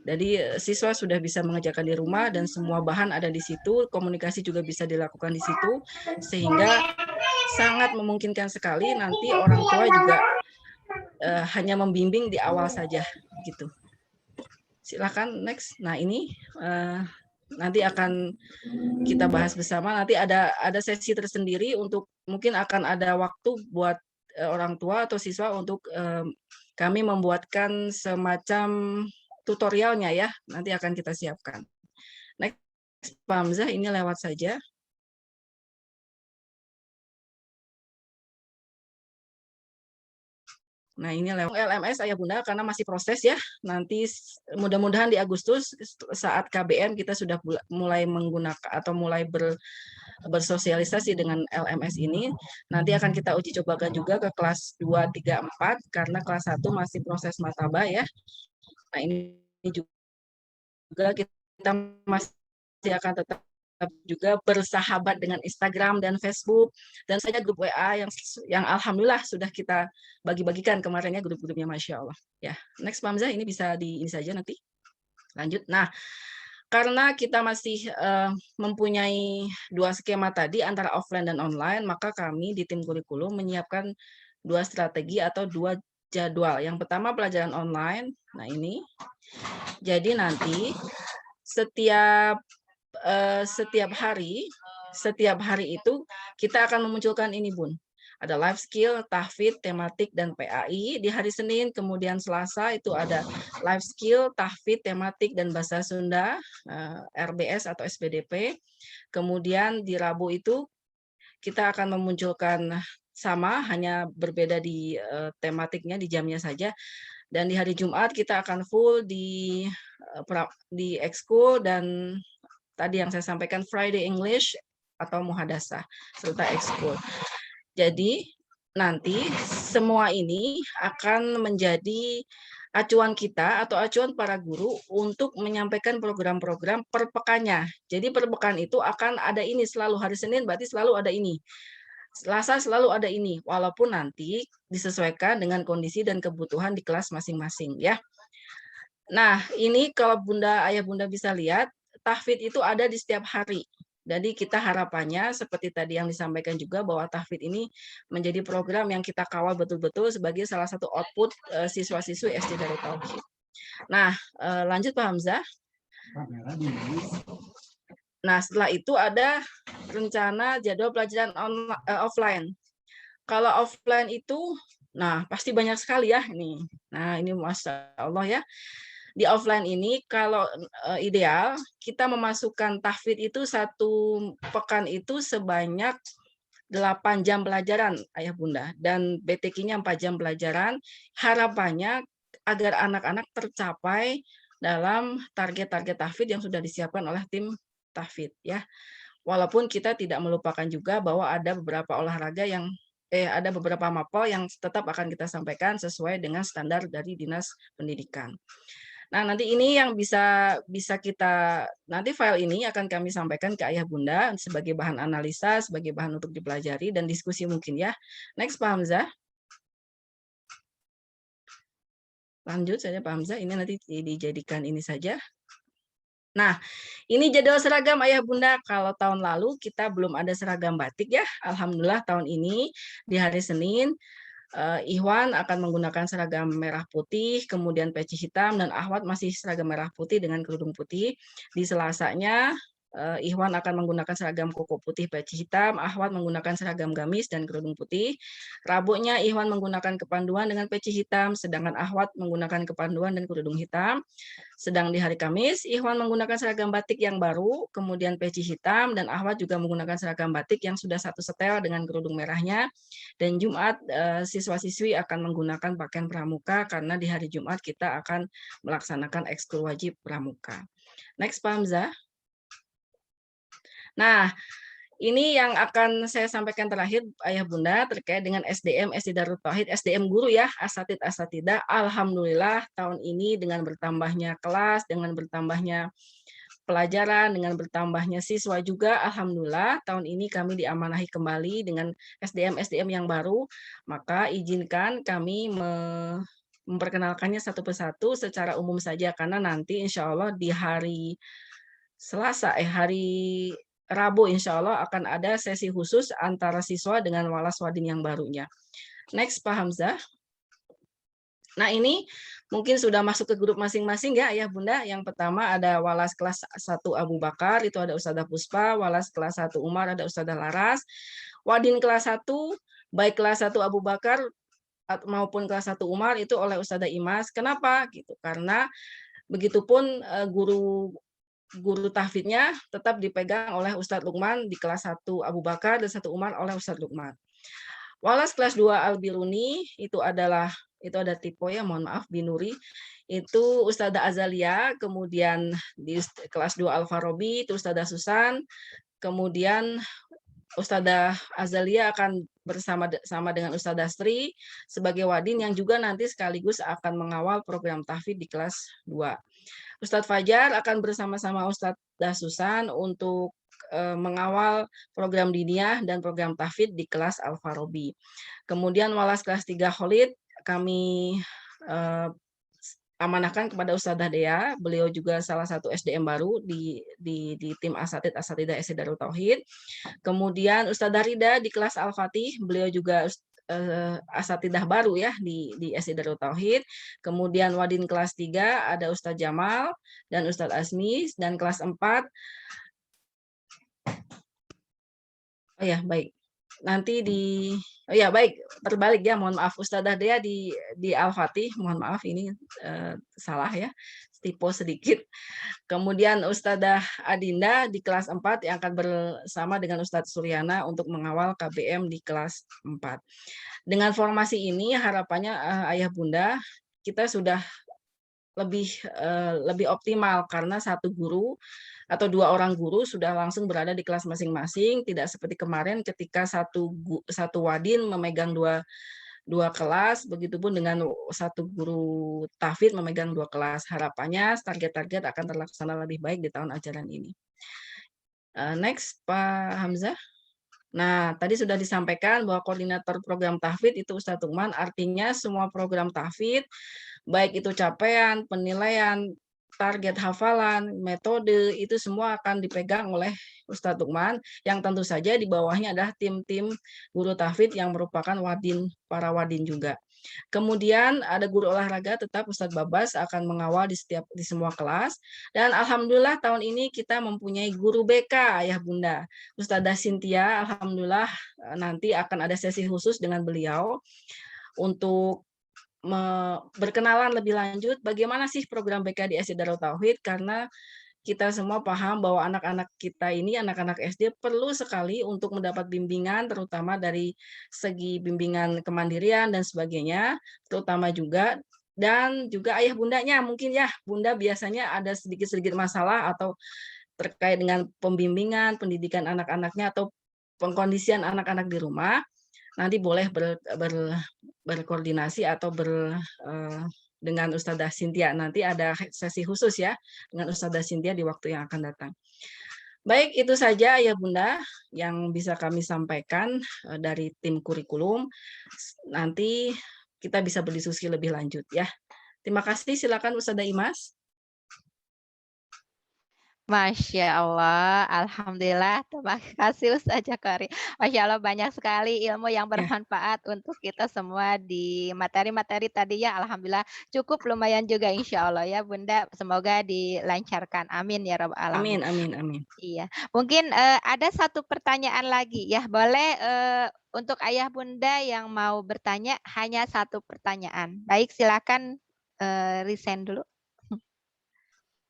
Jadi siswa sudah bisa mengerjakan di rumah dan semua bahan ada di situ, komunikasi juga bisa dilakukan di situ, sehingga sangat memungkinkan sekali nanti orang tua juga hanya membimbing di awal saja gitu. Silakan next. Nah, ini nanti akan kita bahas bersama. Nanti ada sesi tersendiri untuk, mungkin akan ada waktu buat orang tua atau siswa untuk kami membuatkan semacam tutorialnya ya, nanti akan kita siapkan. Next, Pak Hamzah, ini lewat saja. Nah, ini lewat LMS ayah bunda karena masih proses ya. Nanti mudah-mudahan di Agustus saat KBM kita sudah mulai menggunakan atau mulai bersosialisasi dengan LMS ini. Nanti akan kita uji cobakan juga ke kelas 2, 3, 4 karena kelas 1 masih proses mataba ya. Nah, ini juga kita masih akan tetap juga bersahabat dengan Instagram dan Facebook, dan saja grup WA yang alhamdulillah sudah kita bagi-bagikan kemarinnya grup-grupnya, Masya Allah. Ya, next Pak Hamzah, ini bisa ini saja nanti lanjut. Nah, karena kita masih mempunyai 2 skema tadi antara offline dan online, maka kami di tim kurikulum menyiapkan 2 strategi atau 2 jadwal. Yang pertama pelajaran online. Nah, ini. Jadi nanti setiap hari itu kita akan memunculkan ini, Bun. Ada life skill, tahfidz, tematik, dan PAI di hari Senin. Kemudian Selasa itu ada life skill, tahfidz, tematik, dan bahasa Sunda, RBS atau SPDP. Kemudian di Rabu itu kita akan memunculkan sama, hanya berbeda di tematiknya, di jamnya saja. Dan di hari Jumat kita akan full di ekskul dan tadi yang saya sampaikan Friday English atau muhadasah serta ekskul. Jadi nanti semua ini akan menjadi acuan kita atau acuan para guru untuk menyampaikan program-program per pekannya. Jadi per pekan itu akan ada ini selalu, hari Senin berarti selalu ada ini. Selasa selalu ada ini, walaupun nanti disesuaikan dengan kondisi dan kebutuhan di kelas masing-masing ya. Nah, ini kalau Ayah Bunda bisa lihat, tahfidz itu ada di setiap hari. Jadi kita harapannya seperti tadi yang disampaikan juga bahwa tahfidz ini menjadi program yang kita kawal betul-betul sebagai salah satu output siswa-siswi SD Darut Tauhid. Nah, lanjut Pak Hamzah. Nah, setelah itu ada rencana jadwal pelajaran offline. Kalau offline itu, nah pasti banyak sekali ya ini. Nah, ini Masya Allah ya. Di offline ini kalau ideal kita memasukkan tahfidz itu satu pekan itu sebanyak 8 jam pelajaran Ayah Bunda dan BTQ-nya 4 jam pelajaran. Harapannya agar anak-anak tercapai dalam target-target tahfidz yang sudah disiapkan oleh tim tahfidz ya. Walaupun kita tidak melupakan juga bahwa ada beberapa olahraga yang ada beberapa mapel yang tetap akan kita sampaikan sesuai dengan standar dari Dinas Pendidikan. Nah, nanti ini yang bisa kita, nanti file ini akan kami sampaikan ke Ayah Bunda sebagai bahan analisa, sebagai bahan untuk dipelajari dan diskusi mungkin ya. Next, Pak Hamzah. Lanjut saja Pak Hamzah, ini nanti dijadikan ini saja. Nah, ini jadwal seragam Ayah Bunda. Kalau tahun lalu kita belum ada seragam batik ya. Alhamdulillah tahun ini di hari Senin, Ikhwan akan menggunakan seragam merah putih, kemudian peci hitam, dan Ahwat masih seragam merah putih dengan kerudung putih. Di Selasanya, Ikhwan akan menggunakan seragam koko putih peci hitam, Ahwat menggunakan seragam gamis dan kerudung putih. Rabunya Ikhwan menggunakan kepanduan dengan peci hitam, sedangkan Ahwat menggunakan kepanduan dan kerudung hitam. Sedang di hari Kamis, Ikhwan menggunakan seragam batik yang baru, kemudian peci hitam, dan Ahwat juga menggunakan seragam batik yang sudah satu setel dengan kerudung merahnya. Dan Jumat, siswa-siswi akan menggunakan pakaian pramuka karena di hari Jumat kita akan melaksanakan ekskul wajib pramuka. Next, Pak Hamzah. Nah, ini yang akan saya sampaikan terakhir, Ayah Bunda, terkait dengan SDM, SD Darut Tauhid, SDM guru ya, asatid, asatidah. Alhamdulillah tahun ini dengan bertambahnya kelas, dengan bertambahnya pelajaran, dengan bertambahnya siswa juga, alhamdulillah tahun ini kami diamanahi kembali dengan SDM yang baru, maka izinkan kami memperkenalkannya satu persatu secara umum saja, karena nanti insya Allah di hari Selasa, hari Rabu insya Allah akan ada sesi khusus antara siswa dengan walas wadin yang barunya. Next, Pak Hamzah. Nah, ini mungkin sudah masuk ke grup masing-masing ya, Ayah Bunda. Yang pertama ada walas kelas 1 Abu Bakar, itu ada Ustadzah Puspa, walas kelas 1 Umar, ada Ustadzah Laras. Wadin kelas 1, baik kelas 1 Abu Bakar maupun kelas 1 Umar itu oleh Ustadzah Imas. Kenapa? Gitu. Karena begitupun guru tahfidznya tetap dipegang oleh Ustadz Lukman di kelas 1 Abu Bakar dan 1 Umar oleh Ustadz Lukman. Walas kelas 2 Al-Biruni itu ada tipe ya, mohon maaf, Binuri. Itu Ustadzah Azalia, kemudian di kelas 2 Al-Farabi itu Ustadzah Susan, kemudian Ustadzah Azalia akan bersama dengan Ustadzah Sri sebagai wadin yang juga nanti sekaligus akan mengawal program tahfidz di kelas 2. Ustadz Fajar akan bersama-sama Ustadzah Susan untuk mengawal program diniyah dan program tahfidz di kelas Al-Farabi. Kemudian walas kelas 3 Khalid kami amanahkan kepada Ustadzah Dea, beliau juga salah satu SDM baru di tim asatidah SD Darut Tauhid. Kemudian Ustadzah Rida di kelas Al-Fatih, beliau juga asatidah baru ya di SD Darut Tauhid. Kemudian wadin kelas 3 ada Ustadz Jamal dan Ustadz Azmi, dan kelas 4 oh ya baik. nanti oh ya baik, terbalik ya, mohon maaf Ustadzah Dea di Al-Fatih, mohon maaf ini salah ya, typo sedikit. Kemudian Ustadzah Adinda di kelas 4 yang akan bersama dengan Ustadz Suryana untuk mengawal KBM di kelas 4. Dengan formasi ini harapannya Ayah Bunda kita sudah lebih optimal karena satu guru atau 2 orang guru sudah langsung berada di kelas masing-masing, tidak seperti kemarin ketika satu wadin memegang dua kelas, begitupun dengan satu guru tahfidz memegang 2 kelas. Harapannya target-target akan terlaksana lebih baik di tahun ajaran ini. Next, Pak Hamzah. Nah, tadi sudah disampaikan bahwa koordinator program tahfidz itu Ustadz Lukman, artinya semua program tahfidz, baik itu capaian, penilaian, target hafalan, metode, itu semua akan dipegang oleh Ustadz Lukman, yang tentu saja di bawahnya adalah tim-tim guru tahfidz yang merupakan para wadin juga. Kemudian ada guru olahraga, tetap Ustadz Babas akan mengawal di semua kelas. Dan alhamdulillah tahun ini kita mempunyai guru BK, Ayah Bunda. Ustadzah Cynthia, alhamdulillah nanti akan ada sesi khusus dengan beliau untuk berkenalan lebih lanjut bagaimana sih program BK di SD Darut Tauhid, karena kita semua paham bahwa anak-anak kita ini, anak-anak SD perlu sekali untuk mendapat bimbingan, terutama dari segi bimbingan kemandirian dan sebagainya, terutama juga, dan juga ayah bundanya, mungkin ya, bunda biasanya ada sedikit-sedikit masalah atau terkait dengan pembimbingan, pendidikan anak-anaknya, atau pengkondisian anak-anak di rumah, nanti boleh berkoordinasi atau dengan Ustadzah Cynthia. Nanti ada sesi khusus ya dengan Ustadzah Cynthia di waktu yang akan datang. Baik, itu saja ya Bunda yang bisa kami sampaikan dari tim kurikulum. Nanti kita bisa berdiskusi lebih lanjut ya. Terima kasih, silakan Ustadzah Imas. Masya Allah, Alhamdulillah, terima kasih Ustaz Jakari. Masya Allah, banyak sekali ilmu yang bermanfaat untuk kita semua di materi-materi tadi ya. Alhamdulillah, cukup lumayan juga insya Allah ya Bunda. Semoga dilancarkan. Amin ya Rabbal Alamin. Amin, amin, amin. Iya, mungkin ada satu pertanyaan lagi ya. Boleh untuk Ayah Bunda yang mau bertanya hanya satu pertanyaan. Baik, silakan resign dulu.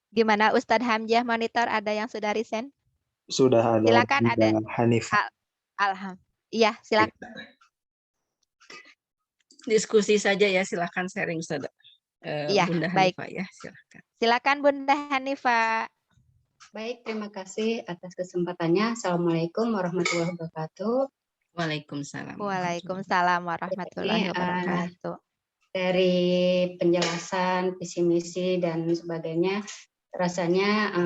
Gimana Ustadz Hamzah monitor, ada yang sudah resign? Sudah ada. Silakan ada. Hanif. Alhamdulillah. Iya, silakan. Diskusi saja ya, silakan sharing Ustadzah. Iya, Bunda baik. Hanifah ya, silakan. Silakan Bunda Hanifah. Baik, terima kasih atas kesempatannya. Assalamualaikum warahmatullahi wabarakatuh. Waalaikumsalam. Waalaikumsalam warahmatullahi wabarakatuh. Dari penjelasan visi misi dan sebagainya, rasanya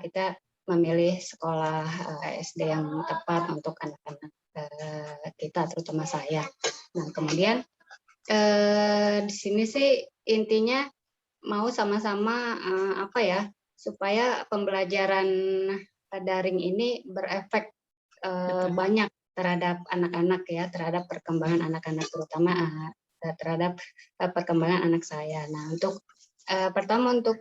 kita memilih sekolah SD yang tepat untuk anak-anak kita, terutama saya. Nah, kemudian di sini sih intinya mau sama-sama supaya pembelajaran daring ini berefek banyak terhadap anak-anak ya, terhadap perkembangan anak-anak, terutama terhadap perkembangan anak saya. Nah, untuk pertama untuk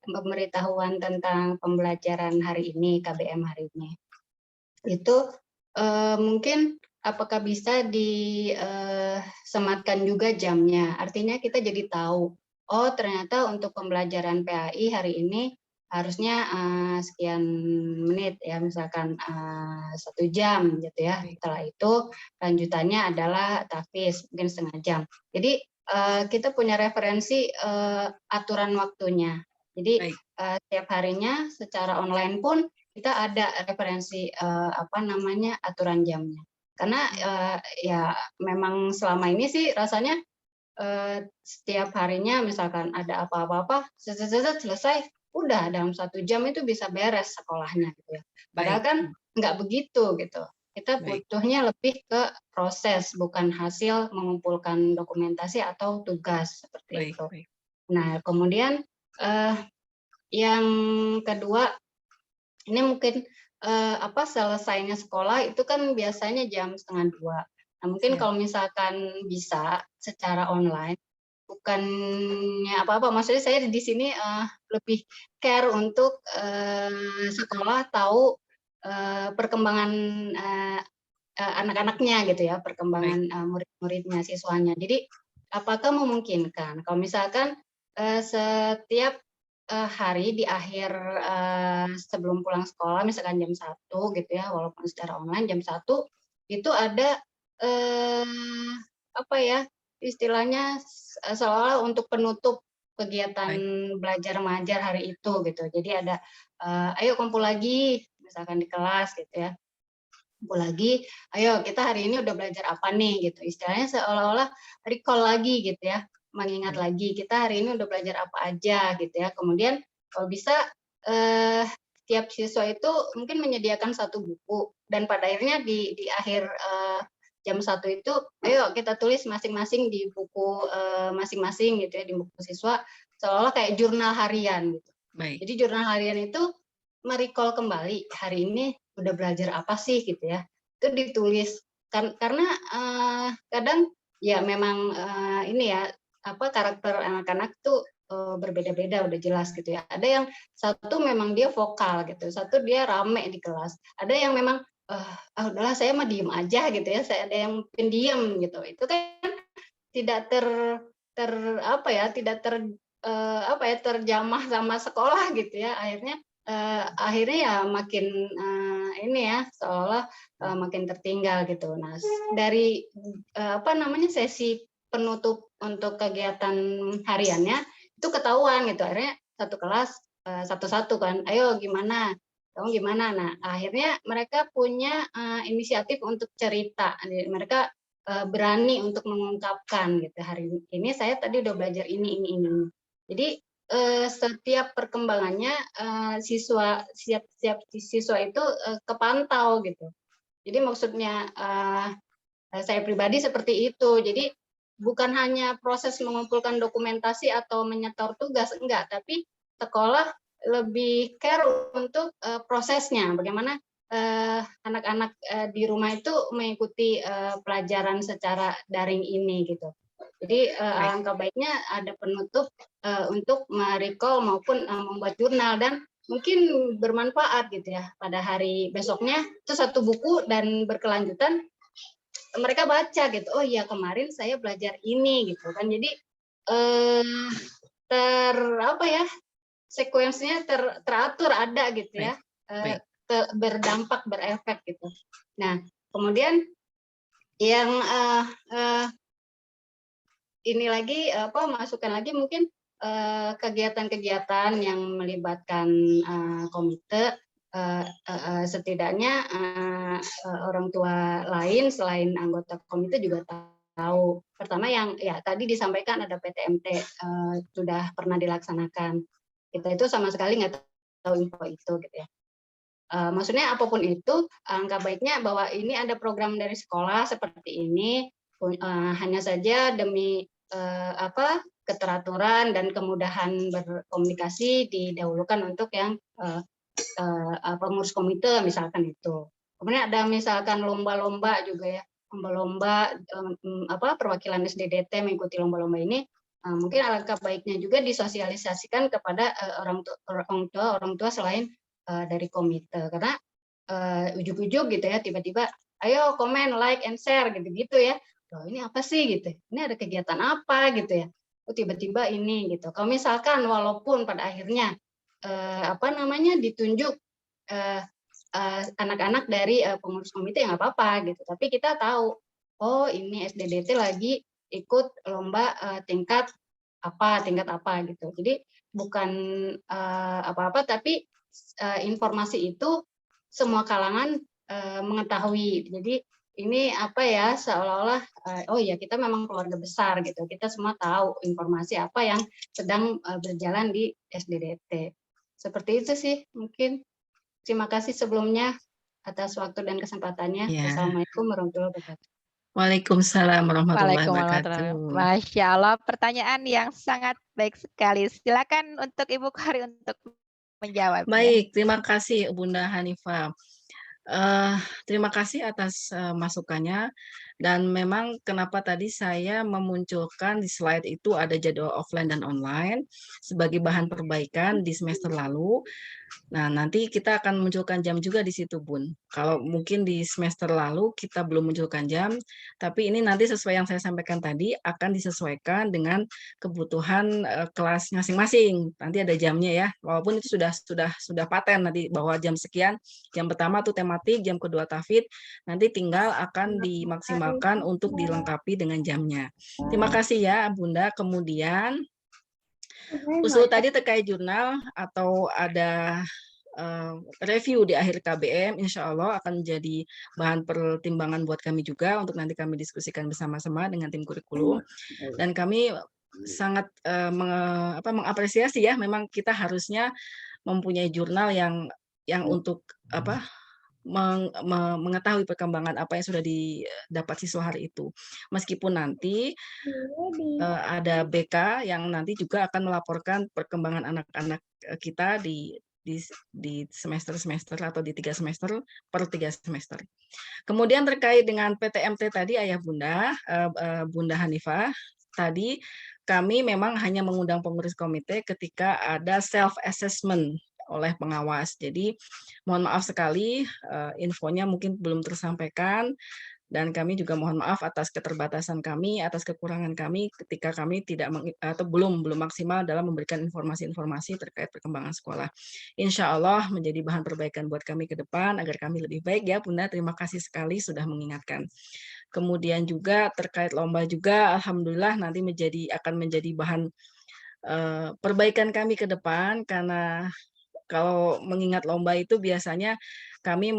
pemberitahuan tentang pembelajaran hari ini, KBM hari ini, itu mungkin apakah bisa disematkan juga jamnya? Artinya kita jadi tahu, oh ternyata untuk pembelajaran PAI hari ini harusnya sekian menit ya, misalkan 1 jam gitu ya. Setelah itu lanjutannya adalah tahfidz mungkin setengah jam. Jadi kita punya referensi aturan waktunya. Jadi setiap harinya secara online pun kita ada referensi aturan jamnya. Karena ya memang selama ini sih rasanya setiap harinya misalkan ada apa-apa selesai, udah dalam 1 jam itu bisa beres sekolahnya gitu ya. Padahal kan nggak begitu gitu. Kita butuhnya lebih ke proses, bukan hasil mengumpulkan dokumentasi atau tugas seperti itu. Nah, kemudian yang kedua, ini mungkin selesainya sekolah itu kan biasanya jam 1:30. Nah, mungkin kalau misalkan bisa secara online, bukannya apa-apa, maksudnya saya di sini lebih care untuk sekolah tahu perkembangan anak-anaknya gitu ya, perkembangan murid-muridnya, siswanya. Jadi apakah memungkinkan kalau misalkan setiap hari di akhir sebelum pulang sekolah, misalkan jam 1 gitu ya, walaupun secara online jam 1 itu ada apa ya, istilahnya seolah untuk penutup kegiatan belajar mengajar hari itu gitu. Jadi ada ayo kumpul lagi misalkan di kelas gitu ya. Kumpul lagi, ayo kita hari ini udah belajar apa nih gitu. Istilahnya seolah-olah recall lagi gitu ya, mengingat lagi kita hari ini udah belajar apa aja gitu ya. Kemudian kalau bisa tiap siswa itu mungkin menyediakan satu buku dan pada akhirnya di akhir jam 1 itu ayo kita tulis masing-masing di buku masing-masing gitu ya, di buku siswa seolah kayak jurnal harian gitu. Jadi jurnal harian itu merecall kembali hari ini udah belajar apa sih gitu ya, itu ditulis karena kadang ya memang ini ya apa karakter anak-anak tuh berbeda-beda udah jelas gitu ya. Ada yang satu memang dia vokal gitu, satu dia rame di kelas, ada yang memang udahlah saya mah diem aja gitu ya, saya ada yang pendiam gitu. Itu kan tidak apa ya, tidak apa ya, terjamah sama sekolah gitu ya. Akhirnya ya makin ini ya seolah makin tertinggal gitu. Nah, dari apa namanya sesi penutup untuk kegiatan hariannya itu ketahuan gitu. Akhirnya satu kelas satu-satu kan, ayo gimana? Kamu gimana? Nah, akhirnya mereka punya inisiatif untuk cerita. Mereka berani untuk mengungkapkan gitu. Hari ini saya tadi udah belajar ini. Jadi setiap perkembangannya siswa siswa itu kepantau gitu. Jadi maksudnya saya pribadi seperti itu. Jadi bukan hanya proses mengumpulkan dokumentasi atau menyetor tugas, enggak, tapi sekolah lebih care untuk prosesnya, bagaimana anak-anak di rumah itu mengikuti pelajaran secara daring ini gitu. Jadi alangkah baiknya ada penutup untuk merecall maupun membuat jurnal dan mungkin bermanfaat gitu ya pada hari besoknya itu satu buku dan berkelanjutan mereka baca gitu. Oh iya kemarin saya belajar ini gitu kan. Jadi apa ya sekuensinya teratur ada gitu ya. Berdampak berefek gitu. Nah kemudian yang ini lagi apa masukkan lagi mungkin kegiatan-kegiatan yang melibatkan komite setidaknya orang tua lain selain anggota komite juga tahu. Pertama yang ya tadi disampaikan ada PTMT sudah pernah dilaksanakan. Kita itu sama sekali nggak tahu info itu gitu ya. Maksudnya apapun itu angka baiknya bahwa ini ada program dari sekolah seperti ini hanya saja demi apa keteraturan dan kemudahan berkomunikasi didahulukan untuk yang pengurus komite misalkan itu. Kemudian ada misalkan lomba-lomba juga ya, lomba-lomba apa perwakilan SDDT mengikuti lomba-lomba ini mungkin alangkah baiknya juga disosialisasikan kepada orang tua selain dari komite karena ujuk-ujuk gitu ya tiba-tiba ayo komen like and share gitu-gitu ya. Loh ini apa sih gitu, ini ada kegiatan apa gitu ya, oh tiba-tiba ini gitu. Kalau misalkan walaupun pada akhirnya apa namanya ditunjuk anak-anak dari pengurus komite ya nggak apa-apa gitu, tapi kita tahu oh ini SDDT lagi ikut lomba tingkat apa gitu. Jadi bukan apa-apa tapi informasi itu semua kalangan mengetahui. Jadi ini apa ya seolah-olah oh ya kita memang keluarga besar gitu. Kita semua tahu informasi apa yang sedang berjalan di SDDT. Seperti itu sih mungkin. Terima kasih sebelumnya atas waktu dan kesempatannya. Wassalamualaikum warahmatullahi wabarakatuh. Waalaikumsalam warahmatullahi wabarakatuh. Masya Allah, pertanyaan yang sangat baik sekali. Silakan untuk Ibu Kari untuk menjawab. Baik, terima kasih Bunda Hanifah. Terima kasih atas masukannya. Dan memang kenapa tadi saya memunculkan di slide itu ada jadwal offline dan online sebagai bahan perbaikan di semester lalu. Nah, nanti kita akan munculkan jam juga di situ, Bun. Kalau mungkin di semester lalu kita belum munculkan jam, tapi ini nanti sesuai yang saya sampaikan tadi akan disesuaikan dengan kebutuhan kelas masing-masing. Nanti ada jamnya ya. Walaupun itu sudah paten nanti bahwa jam sekian, jam pertama tuh tematik, jam kedua tahfidz, nanti tinggal akan dimaksimalkan untuk dilengkapi dengan jamnya. Terima kasih ya, Bunda. Kemudian usul tadi terkait jurnal atau ada review di akhir KBM, insya Allah akan menjadi bahan pertimbangan buat kami juga untuk nanti kami diskusikan bersama-sama dengan tim kurikulum. Dan kami sangat mengapresiasi ya, memang kita harusnya mempunyai jurnal yang untuk mengetahui perkembangan apa yang sudah didapat siswa hari itu. Meskipun nanti ada BK yang nanti juga akan melaporkan perkembangan anak-anak kita di semester-semester atau di 3 semester per 3 semester. Kemudian terkait dengan PTMT tadi Ayah Bunda, Bunda Hanifah, tadi kami memang hanya mengundang pengurus komite ketika ada self-assessment oleh pengawas. Jadi mohon maaf sekali infonya mungkin belum tersampaikan. Dan kami juga mohon maaf atas keterbatasan kami, atas kekurangan kami ketika kami belum maksimal dalam memberikan informasi-informasi terkait perkembangan sekolah. Insya Allah menjadi bahan perbaikan buat kami ke depan agar kami lebih baik ya Bunda. Terima kasih sekali sudah mengingatkan. Kemudian juga terkait lomba juga, alhamdulillah nanti akan menjadi bahan perbaikan kami ke depan, karena kalau mengingat lomba itu biasanya kami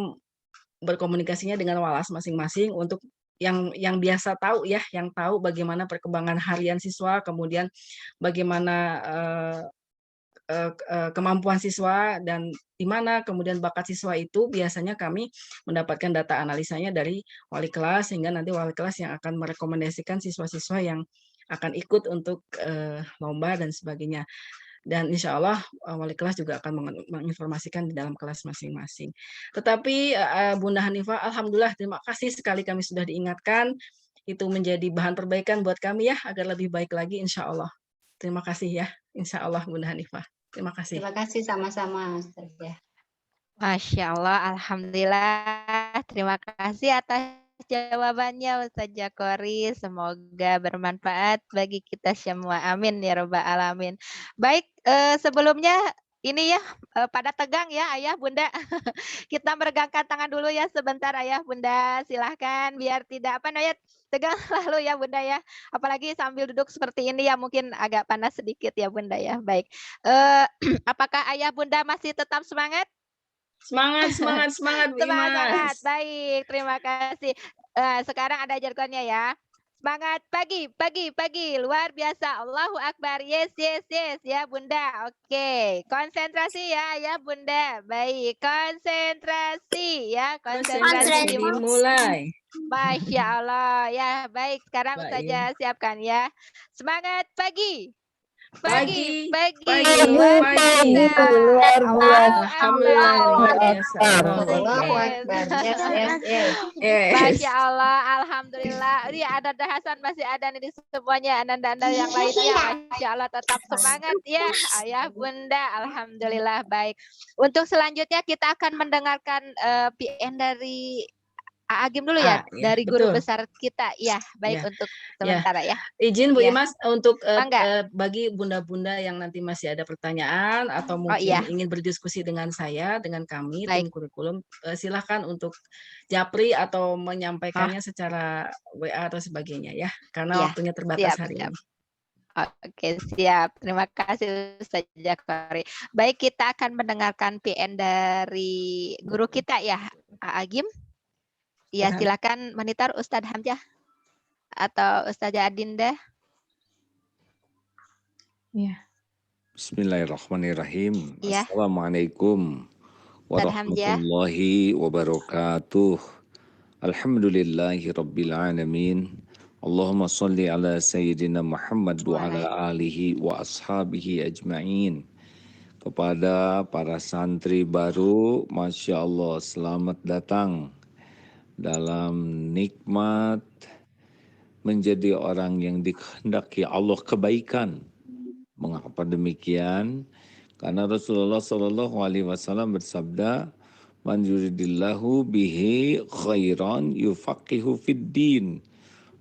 berkomunikasinya dengan walas masing-masing untuk yang biasa tahu ya, yang tahu bagaimana perkembangan harian siswa, kemudian bagaimana kemampuan siswa dan di mana kemudian bakat siswa itu biasanya kami mendapatkan data analisanya dari wali kelas, sehingga nanti wali kelas yang akan merekomendasikan siswa-siswa yang akan ikut untuk lomba dan sebagainya. Dan insya Allah wali kelas juga akan menginformasikan di dalam kelas masing-masing. Tetapi Bunda Hanifah, alhamdulillah terima kasih sekali kami sudah diingatkan. Itu menjadi bahan perbaikan buat kami ya, agar lebih baik lagi insya Allah. Terima kasih ya, insya Allah Bunda Hanifah. Terima kasih. Terima kasih sama-sama Ustaz ya. Masya Allah, alhamdulillah. Terima kasih atas jawabannya Ustaz Jakori. Semoga bermanfaat bagi kita semua. Amin ya Rabbal Alamin. Baik, sebelumnya ini ya pada tegang ya Ayah Bunda. Kita meregangkan tangan dulu ya sebentar Ayah Bunda. Silahkan biar tidak tegang lalu ya Bunda ya. Apalagi sambil duduk seperti ini ya mungkin agak panas sedikit ya Bunda ya. Baik. Apakah Ayah Bunda masih tetap semangat? Semangat Bu Imas. Semangat, baik, terima kasih. Sekarang ada jargonnya ya. Semangat pagi, luar biasa. Allahu Akbar, yes ya Bunda. Oke, konsentrasi ya Bunda. Baik, konsentrasi ya, konsentrasi dimulai. Masya Allah ya, baik. Sekarang Ustazah siapkan ya. Semangat pagi. Pagi. Luar biasa. Alhamdulillah. Masya Allah, alhamdulillah. Ini ada Hasan masih ada nih di semuanya, anda yang lainnya. Masya Allah, tetap semangat ya, Ayah Bunda. Alhamdulillah baik. Untuk selanjutnya kita akan mendengarkan PN dari Agim dulu ya, dari guru besar kita. Ya, baik untuk sementara ya. Izin Bu Imas untuk bagi bunda-bunda yang nanti masih ada pertanyaan atau mungkin ingin berdiskusi dengan saya, dengan kami, tim kurikulum, silahkan untuk japri atau menyampaikannya secara WA atau sebagainya ya, karena waktunya terbatas hari ini. Oke, siap. Terima kasih Ustaz Jakori. Baik, kita akan mendengarkan PN dari guru kita ya, Agim. Ya, silakan monitor Ustadz Hamzah atau Ustazah Adinda. Ya. Bismillahirrahmanirrahim. Ya. Assalamualaikum warahmatullahi wabarakatuh. Alhamdulillahi rabbil alamin. Allahumma salli ala sayyidina Muhammad wa ala alihi wa ashabihi ajma'in. Kepada para santri baru, Masya Allah, selamat datang dalam nikmat menjadi orang yang dikehendaki Allah kebaikan. Mengapa demikian? Karena Rasulullah Shallallahu Alaihi Wasallam bersabda, "Man yuridillahu bihi khairan yufaqihu fid din."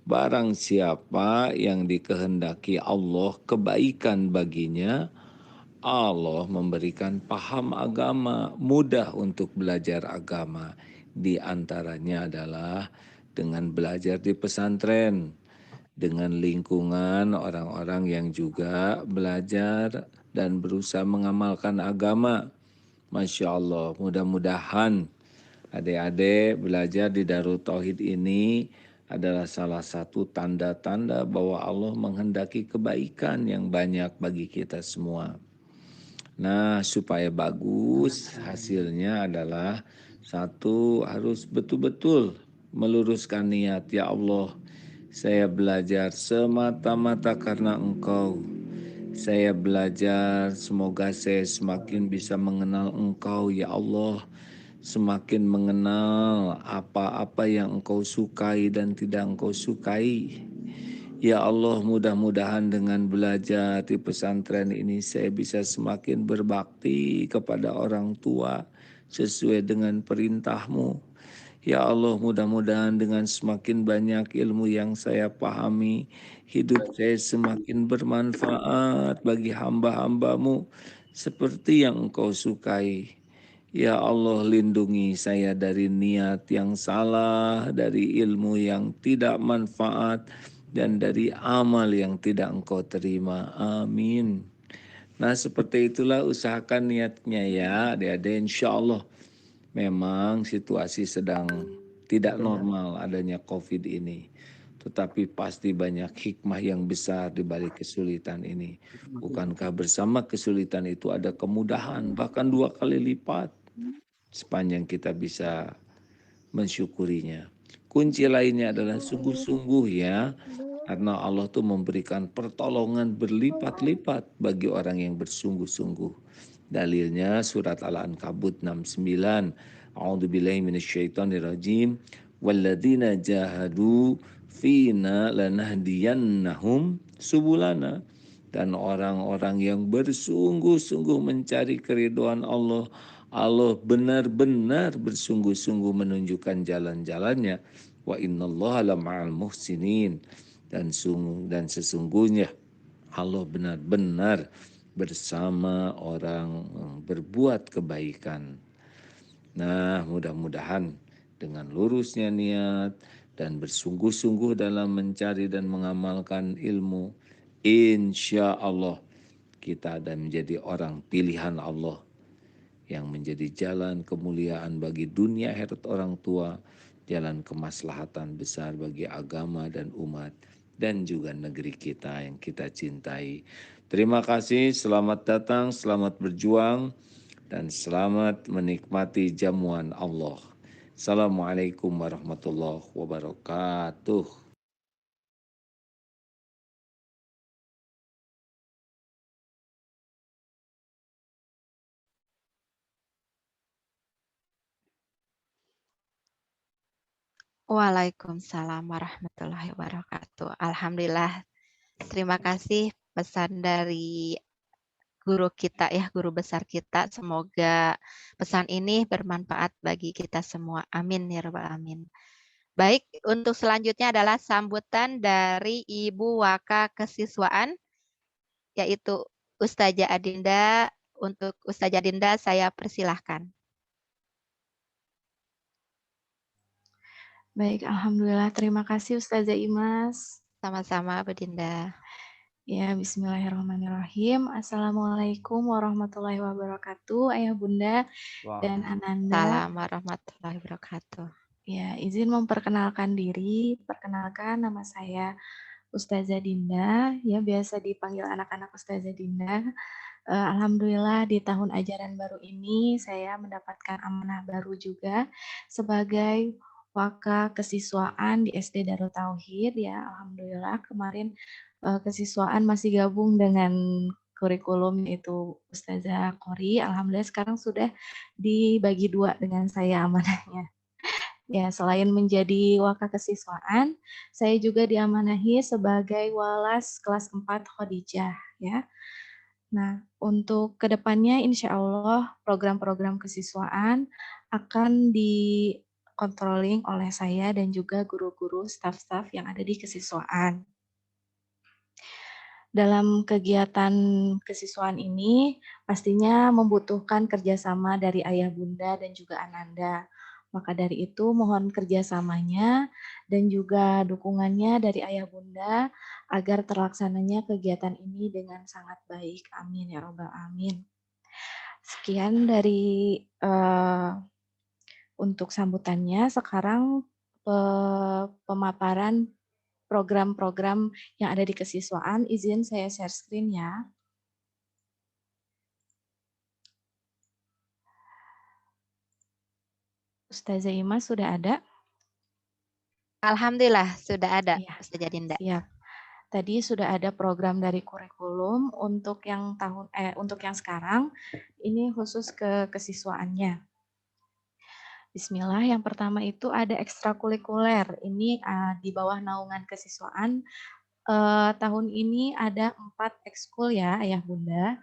Barang siapa yang dikehendaki Allah kebaikan baginya, Allah memberikan paham agama, mudah untuk belajar agama. Di antaranya adalah dengan belajar di pesantren, dengan lingkungan orang-orang yang juga belajar dan berusaha mengamalkan agama. Masya Allah, mudah-mudahan adik-adik belajar di Darut Tauhid ini adalah salah satu tanda-tanda bahwa Allah menghendaki kebaikan yang banyak bagi kita semua. Nah, supaya bagus hasilnya adalah satu, harus betul-betul meluruskan niat. Ya Allah, saya belajar semata-mata karena Engkau. Saya belajar, semoga saya semakin bisa mengenal Engkau, ya Allah. Semakin mengenal apa-apa yang Engkau sukai dan tidak Engkau sukai. Ya Allah, mudah-mudahan dengan belajar di pesantren ini saya bisa semakin berbakti kepada orang tua sesuai dengan perintah-Mu. Ya Allah, mudah-mudahan dengan semakin banyak ilmu yang saya pahami, hidup saya semakin bermanfaat bagi hamba-hamba-Mu seperti yang Engkau sukai. Ya Allah, lindungi saya dari niat yang salah, dari ilmu yang tidak manfaat, dan dari amal yang tidak Engkau terima. Amin. Nah, seperti itulah usahakan niatnya ya, adik-adik. Insya Allah memang situasi sedang tidak normal adanya COVID ini. Tetapi pasti banyak hikmah yang besar di balik kesulitan ini. Bukankah bersama kesulitan itu ada kemudahan, bahkan 2 kali lipat, sepanjang kita bisa mensyukurinya. Kunci lainnya adalah sungguh-sungguh ya, karena Allah tuh memberikan pertolongan berlipat-lipat bagi orang yang bersungguh-sungguh. Dalilnya surat Al-Ankabut 69. A'udzubillahi minasyaitonirrajim. Walladzina jahadu fina lanahdiyannahum subulana. Dan orang-orang yang bersungguh-sungguh mencari keridhaan Allah, Allah benar-benar bersungguh-sungguh menunjukkan jalan-jalannya. Wa innallaha lama'al muhsinin. Dan sesungguhnya Allah benar-benar bersama orang yang berbuat kebaikan. Nah, mudah-mudahan dengan lurusnya niat dan bersungguh-sungguh dalam mencari dan mengamalkan ilmu, insya Allah kita akan menjadi orang pilihan Allah yang menjadi jalan kemuliaan bagi dunia akhirat orang tua, jalan kemaslahatan besar bagi agama dan umat, dan juga negeri kita yang kita cintai. Terima kasih, selamat datang, selamat berjuang, dan selamat menikmati jamuan Allah. Assalamualaikum warahmatullahi wabarakatuh. Waalaikumsalam warahmatullahi wabarakatuh. Alhamdulillah, terima kasih pesan dari guru kita ya, guru besar kita. Semoga pesan ini bermanfaat bagi kita semua. Amin ya rabbal alamin. Baik, untuk selanjutnya adalah sambutan dari Ibu Waka Kesiswaan, yaitu Ustazah Adinda. Untuk Ustazah Adinda saya persilahkan. Baik, alhamdulillah. Terima kasih Ustazah Imas. Sama-sama Bu Dinda. Ya, bismillahirrahmanirrahim. Assalamualaikum warahmatullahi wabarakatuh, Ayah Bunda dan Ananda. Assalamualaikum warahmatullahi wabarakatuh. Ya, izin memperkenalkan diri. Perkenalkan, nama saya Ustazah Dinda, ya biasa dipanggil anak-anak Ustazah Dinda. Alhamdulillah di tahun ajaran baru ini saya mendapatkan amanah baru juga sebagai Waka Kesiswaan di SD Darut Tauhid ya. Alhamdulillah kemarin kesiswaan masih gabung dengan kurikulum itu Ustazah Qori. Alhamdulillah sekarang sudah dibagi 2 dengan saya amanahnya. Ya, selain menjadi waka kesiswaan, saya juga diamanahi sebagai walas kelas 4 Khadijah ya. Nah, untuk kedepannya insya Allah program-program kesiswaan akan dikontrolling oleh saya dan juga guru-guru, staf-staf yang ada di kesiswaan. Dalam kegiatan kesiswaan ini pastinya membutuhkan kerjasama dari ayah bunda dan juga ananda. Maka dari itu mohon kerjasamanya dan juga dukungannya dari ayah bunda agar terlaksananya kegiatan ini dengan sangat baik. Amin ya robbal alamin. Sekian dari untuk sambutannya. Sekarang pemaparan program-program yang ada di kesiswaan. Izin saya share screen ya. Ustazah Ima sudah ada? Alhamdulillah sudah ada, Iya, Ustazah Dinda. siap. Tadi sudah ada program dari kurikulum untuk yang untuk yang sekarang ini khusus ke kesiswaannya. Bismillah, yang pertama itu ada ekstrakurikuler. Ini di bawah naungan kesiswaan. Tahun ini ada 4 ekskul ya, Ayah Bunda.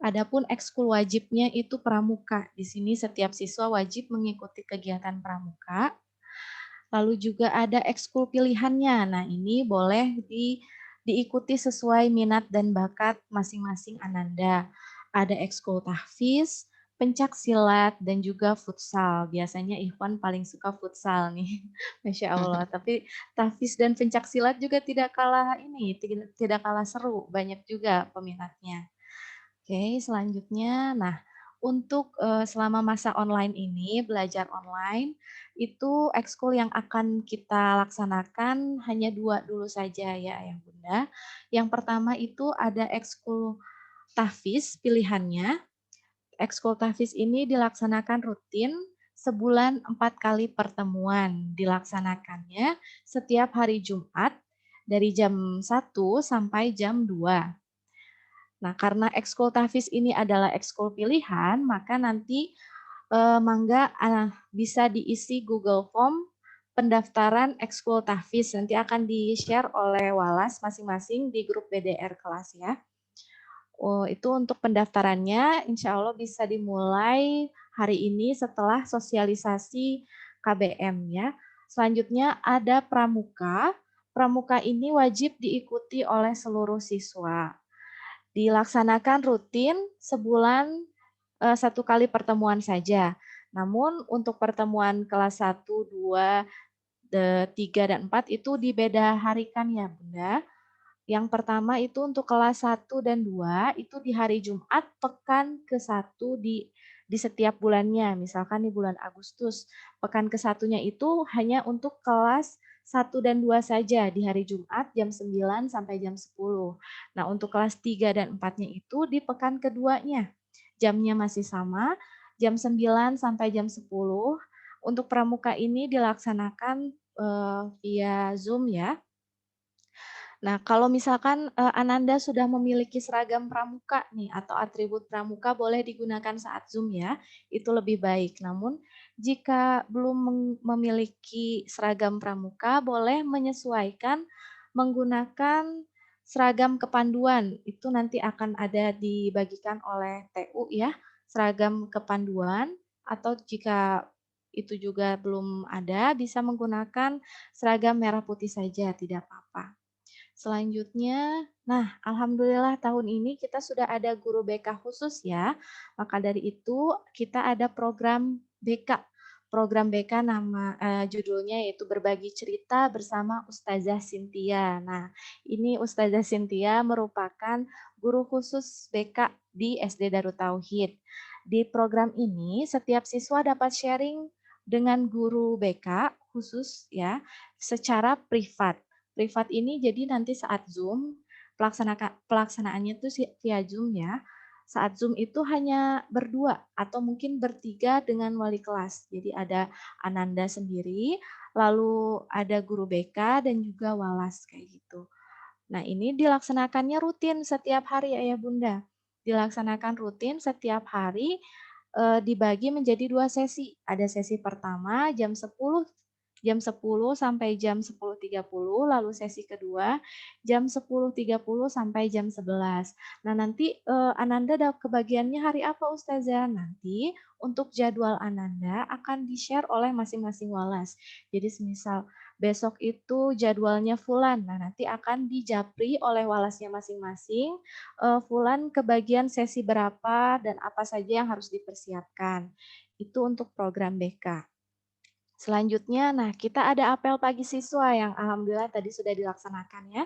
Adapun ekskul wajibnya itu pramuka. Di sini setiap siswa wajib mengikuti kegiatan pramuka. Lalu juga ada ekskul pilihannya. Nah, ini boleh diikuti sesuai minat dan bakat masing-masing ananda. Ada ekskul tahfiz, pencak silat, dan juga futsal. Biasanya Ikhwan paling suka futsal nih. Masya Allah. Tapi tahfiz dan pencak silat juga tidak kalah tidak kalah seru. Banyak juga peminatnya. Oke, selanjutnya, nah untuk selama masa online ini, belajar online, itu ekskul yang akan kita laksanakan hanya 2 dulu saja ya Ayah Bunda. Yang pertama itu ada ekskul tahfiz pilihannya. Ekskul tahfiz ini dilaksanakan rutin sebulan 4 kali pertemuan. Dilaksanakannya setiap hari Jumat dari jam 1 sampai jam 2. Nah, karena ekskul tahfiz ini adalah ekskul pilihan, maka nanti Mangga bisa diisi Google Form pendaftaran ekskul tahfiz. Nanti akan di-share oleh Walas masing-masing di grup BDR kelas ya. Oh, itu untuk pendaftarannya insya Allah bisa dimulai hari ini setelah sosialisasi KBM ya. Selanjutnya ada pramuka. Pramuka ini wajib diikuti oleh seluruh siswa. Dilaksanakan rutin sebulan 1 kali pertemuan saja. Namun untuk pertemuan kelas 1, 2, 3, dan 4 itu dibeda harikan ya Bunda. Yang pertama itu untuk kelas 1 dan 2 itu di hari Jumat pekan ke-1 di setiap bulannya. Misalkan di bulan Agustus, pekan ke-1-nya itu hanya untuk kelas 1 dan 2 saja di hari Jumat jam 9 sampai jam 10. Nah, untuk kelas 3 dan 4-nya itu di pekan keduanya. Jamnya masih sama, jam 9 sampai jam 10. Untuk pramuka ini dilaksanakan via Zoom ya. Nah, kalau misalkan Ananda sudah memiliki seragam pramuka nih atau atribut pramuka boleh digunakan saat Zoom ya, itu lebih baik. Namun jika belum memiliki seragam pramuka boleh menyesuaikan menggunakan seragam kepanduan. Itu nanti akan ada dibagikan oleh TU ya, seragam kepanduan atau jika itu juga belum ada bisa menggunakan seragam merah putih saja, tidak apa-apa. Selanjutnya, nah alhamdulillah tahun ini kita sudah ada guru BK khusus ya. Maka dari itu kita ada program BK. Program BK judulnya yaitu Berbagi Cerita bersama Ustazah Cynthia. Nah, ini Ustazah Cynthia merupakan guru khusus BK di SD Darut Tauhid. Di program ini setiap siswa dapat sharing dengan guru BK khusus ya secara privat. Privat ini jadi nanti saat Zoom, pelaksanaannya itu via Zoom ya. Saat Zoom itu hanya berdua atau mungkin bertiga dengan wali kelas. Jadi ada Ananda sendiri, lalu ada guru BK dan juga Walas kayak gitu. Nah, ini dilaksanakannya rutin setiap hari Ayah Bunda. Dilaksanakan rutin setiap hari dibagi menjadi 2 sesi. Ada sesi pertama jam 10 sampai jam 10.30, lalu sesi kedua jam 10.30 sampai jam 11. Nah, nanti Ananda kebagiannya hari apa Ustazah? Nanti untuk jadwal Ananda akan di-share oleh masing-masing walas. Jadi semisal besok itu jadwalnya Fulan, nah nanti akan dijapri oleh walasnya masing-masing, Fulan kebagian sesi berapa dan apa saja yang harus dipersiapkan. Itu untuk program BK. Selanjutnya, nah kita ada apel pagi siswa yang alhamdulillah tadi sudah dilaksanakan ya.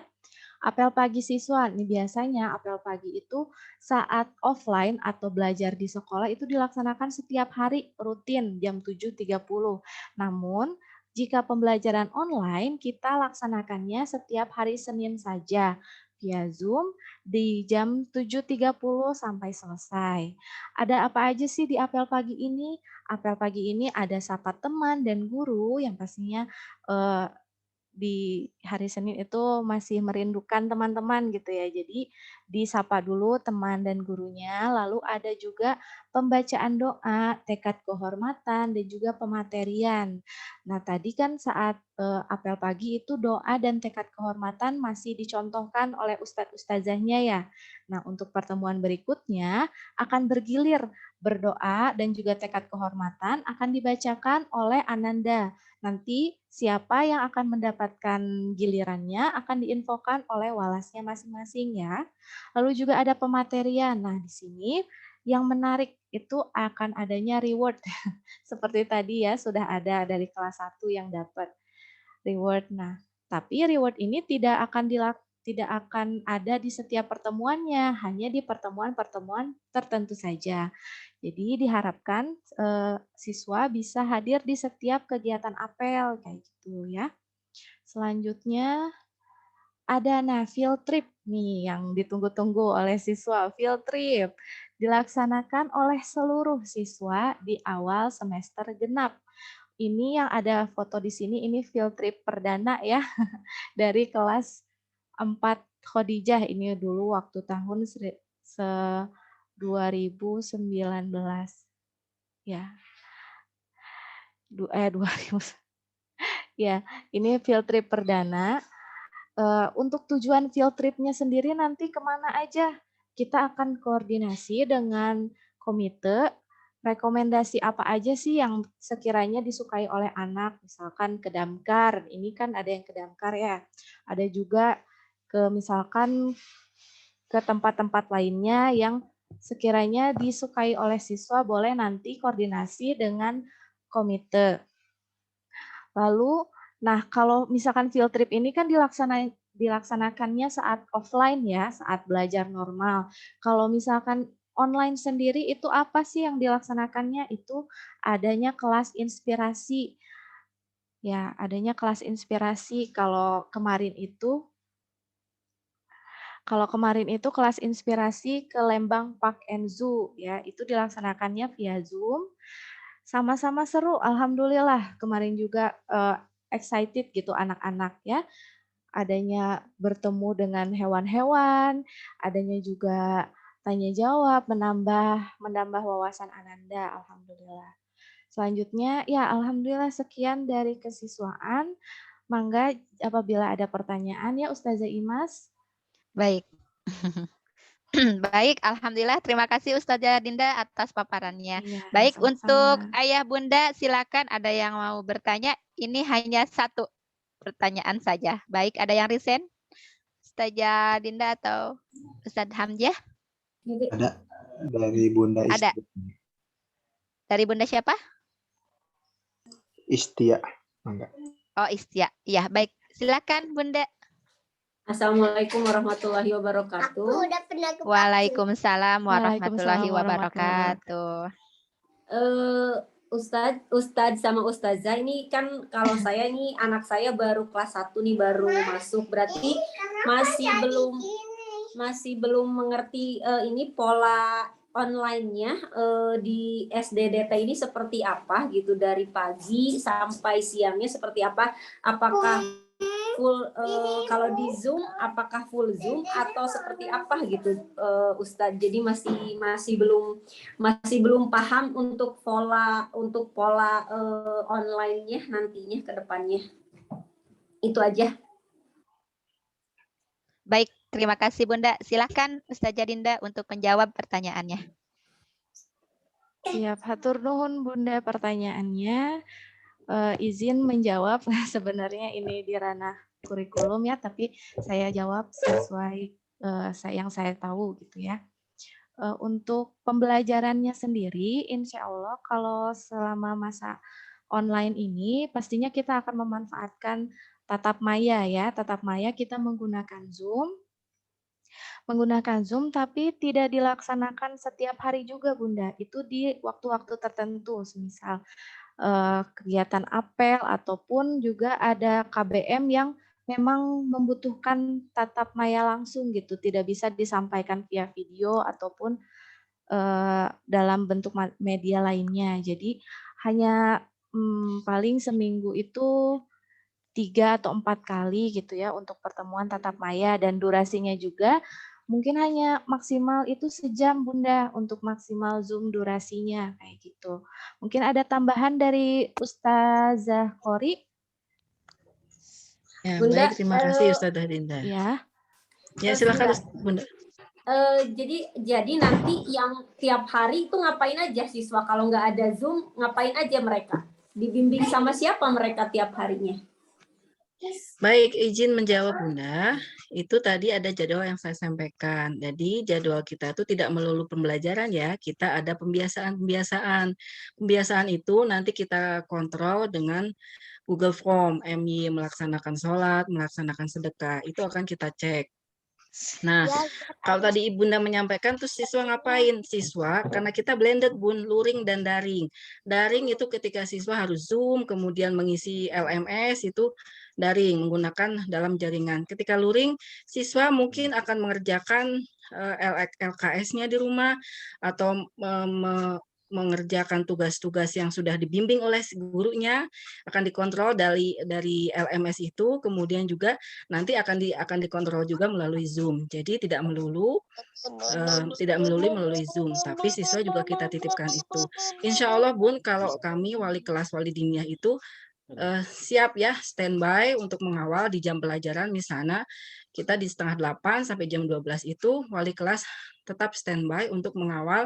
Apel pagi siswa, ini biasanya apel pagi itu saat offline atau belajar di sekolah itu dilaksanakan setiap hari rutin jam 7.30. Namun, jika pembelajaran online, kita laksanakannya setiap hari Senin saja via Zoom di jam 7.30 sampai selesai. Ada apa aja sih di apel pagi ini? Apel pagi ini ada sapa teman dan guru yang pastinya di hari Senin itu masih merindukan teman-teman gitu ya. Jadi disapa dulu teman dan gurunya, lalu ada juga pembacaan doa, tekad kehormatan, dan juga pematerian. Nah tadi kan saat apel pagi itu doa dan tekad kehormatan masih dicontohkan oleh ustadz-ustazahnya ya. Nah untuk pertemuan berikutnya akan bergilir berdoa dan juga tekad kehormatan akan dibacakan oleh Ananda. Nanti siapa yang akan mendapatkan gilirannya akan diinfokan oleh walasnya masing-masing ya. Lalu juga ada pematerian. Nah, di sini yang menarik itu akan adanya reward. Seperti tadi ya, sudah ada dari kelas 1 yang dapat reward. Nah, tapi reward ini tidak akan ada di setiap pertemuannya, hanya di pertemuan-pertemuan tertentu saja. Jadi diharapkan siswa bisa hadir di setiap kegiatan apel kayak gitu ya. Selanjutnya ada field trip nih yang ditunggu-tunggu oleh siswa. Field trip dilaksanakan oleh seluruh siswa di awal semester genap. Ini yang ada foto di sini, ini field trip perdana ya dari kelas 4 Khadijah. Ini dulu waktu tahun 2019 ya. 2000 ya, ini field trip perdana. Untuk tujuan field tripnya sendiri nanti kemana aja? Kita akan koordinasi dengan komite, rekomendasi apa aja sih yang sekiranya disukai oleh anak, misalkan ke Damkar, ini kan ada yang ke Damkar ya, ada juga misalkan ke tempat-tempat lainnya yang sekiranya disukai oleh siswa, boleh nanti koordinasi dengan komite. Lalu, nah kalau misalkan field trip ini kan dilaksanakannya saat offline ya, saat belajar normal. Kalau misalkan online sendiri itu apa sih yang dilaksanakannya? Itu adanya kelas inspirasi. Ya, adanya kelas inspirasi. Kalau kemarin itu kelas inspirasi ke Lembang Park and Zoo ya, itu dilaksanakannya via Zoom. Sama-sama seru, alhamdulillah. Kemarin juga excited gitu anak-anak ya. Adanya bertemu dengan hewan-hewan, adanya juga tanya jawab, menambah wawasan Ananda, alhamdulillah. Selanjutnya ya alhamdulillah sekian dari kesiswaan. Mangga apabila ada pertanyaan ya Ustazah Imas. Baik. Baik, alhamdulillah. Terima kasih Ustazah Dinda atas paparannya. Iya, Baik, sama-sama. untuk Ayah Bunda silakan ada yang mau bertanya. Ini hanya satu pertanyaan saja. Baik, ada yang resign? Ustazah Dinda atau Ustadz Hamzah? Ada dari Bunda Istia. Ada. Dari Bunda siapa? Istia. Enggak. Oh, Istia. Ya, baik. Silakan Bunda. Assalamualaikum warahmatullahi wabarakatuh. Waalaikumsalam warahmatullahi wabarakatuh. Ustadz sama Ustazah ini kan kalau saya nih anak saya baru kelas 1 nih, baru masuk, berarti masih belum mengerti ini pola online-nya di SDDT ini seperti apa gitu, dari pagi sampai siangnya seperti apa, apakah full kalau di Zoom apakah full Zoom atau seperti apa gitu Ustadz. Jadi masih belum paham untuk pola online-nya nantinya ke depannya. Itu aja. Baik, terima kasih Bunda. Silakan Ustazah Dinda untuk menjawab pertanyaannya. Siap, hatur nuhun Bunda pertanyaannya. Izin menjawab, sebenarnya ini di ranah kurikulum ya, tapi saya jawab sesuai yang saya tahu gitu ya. Untuk pembelajarannya sendiri, insya Allah kalau selama masa online ini, pastinya kita akan memanfaatkan tatap maya ya. Tatap maya kita menggunakan Zoom, tapi tidak dilaksanakan setiap hari juga Bunda. Itu di waktu-waktu tertentu, misal kegiatan apel ataupun juga ada KBM yang memang membutuhkan tatap maya langsung gitu, tidak bisa disampaikan via video ataupun dalam bentuk media lainnya. Jadi hanya paling seminggu itu 3 atau 4 kali gitu ya untuk pertemuan tatap maya, dan durasinya juga mungkin hanya maksimal itu sejam Bunda untuk maksimal Zoom durasinya kayak gitu. Mungkin ada tambahan dari Ustazah Kori? Ya, Bunda, baik, terima kasih Ustazah Dinda. Ya. Ya, silakan Bunda. Jadi nanti yang tiap hari itu ngapain aja siswa kalau nggak ada Zoom, ngapain aja mereka? Dibimbing sama siapa mereka tiap harinya? Baik, izin menjawab Bunda. Itu tadi ada jadwal yang saya sampaikan. Jadi jadwal kita itu tidak melulu pembelajaran ya, kita ada pembiasaan. Pembiasaan itu nanti kita kontrol dengan Google Form, MY melaksanakan sholat, melaksanakan sedekah, itu akan kita cek. Nah, kalau tadi Ibunda menyampaikan tuh siswa ngapain? Siswa, karena kita blended Bun, luring dan daring. Daring itu ketika siswa harus Zoom, kemudian mengisi LMS itu daring, menggunakan dalam jaringan. Ketika luring, siswa mungkin akan mengerjakan LKS-nya di rumah atau mengerjakan tugas-tugas yang sudah dibimbing oleh gurunya, akan dikontrol dari LMS itu, kemudian juga nanti akan dikontrol juga melalui Zoom. Jadi tidak melulu melalui Zoom, tapi siswa juga kita titipkan itu. Insya Allah Bun, kalau kami wali kelas wali diniyah itu siap ya, standby untuk mengawal di jam pelajaran. Misalnya kita di 7:30 sampai jam 12 itu wali kelas tetap standby untuk mengawal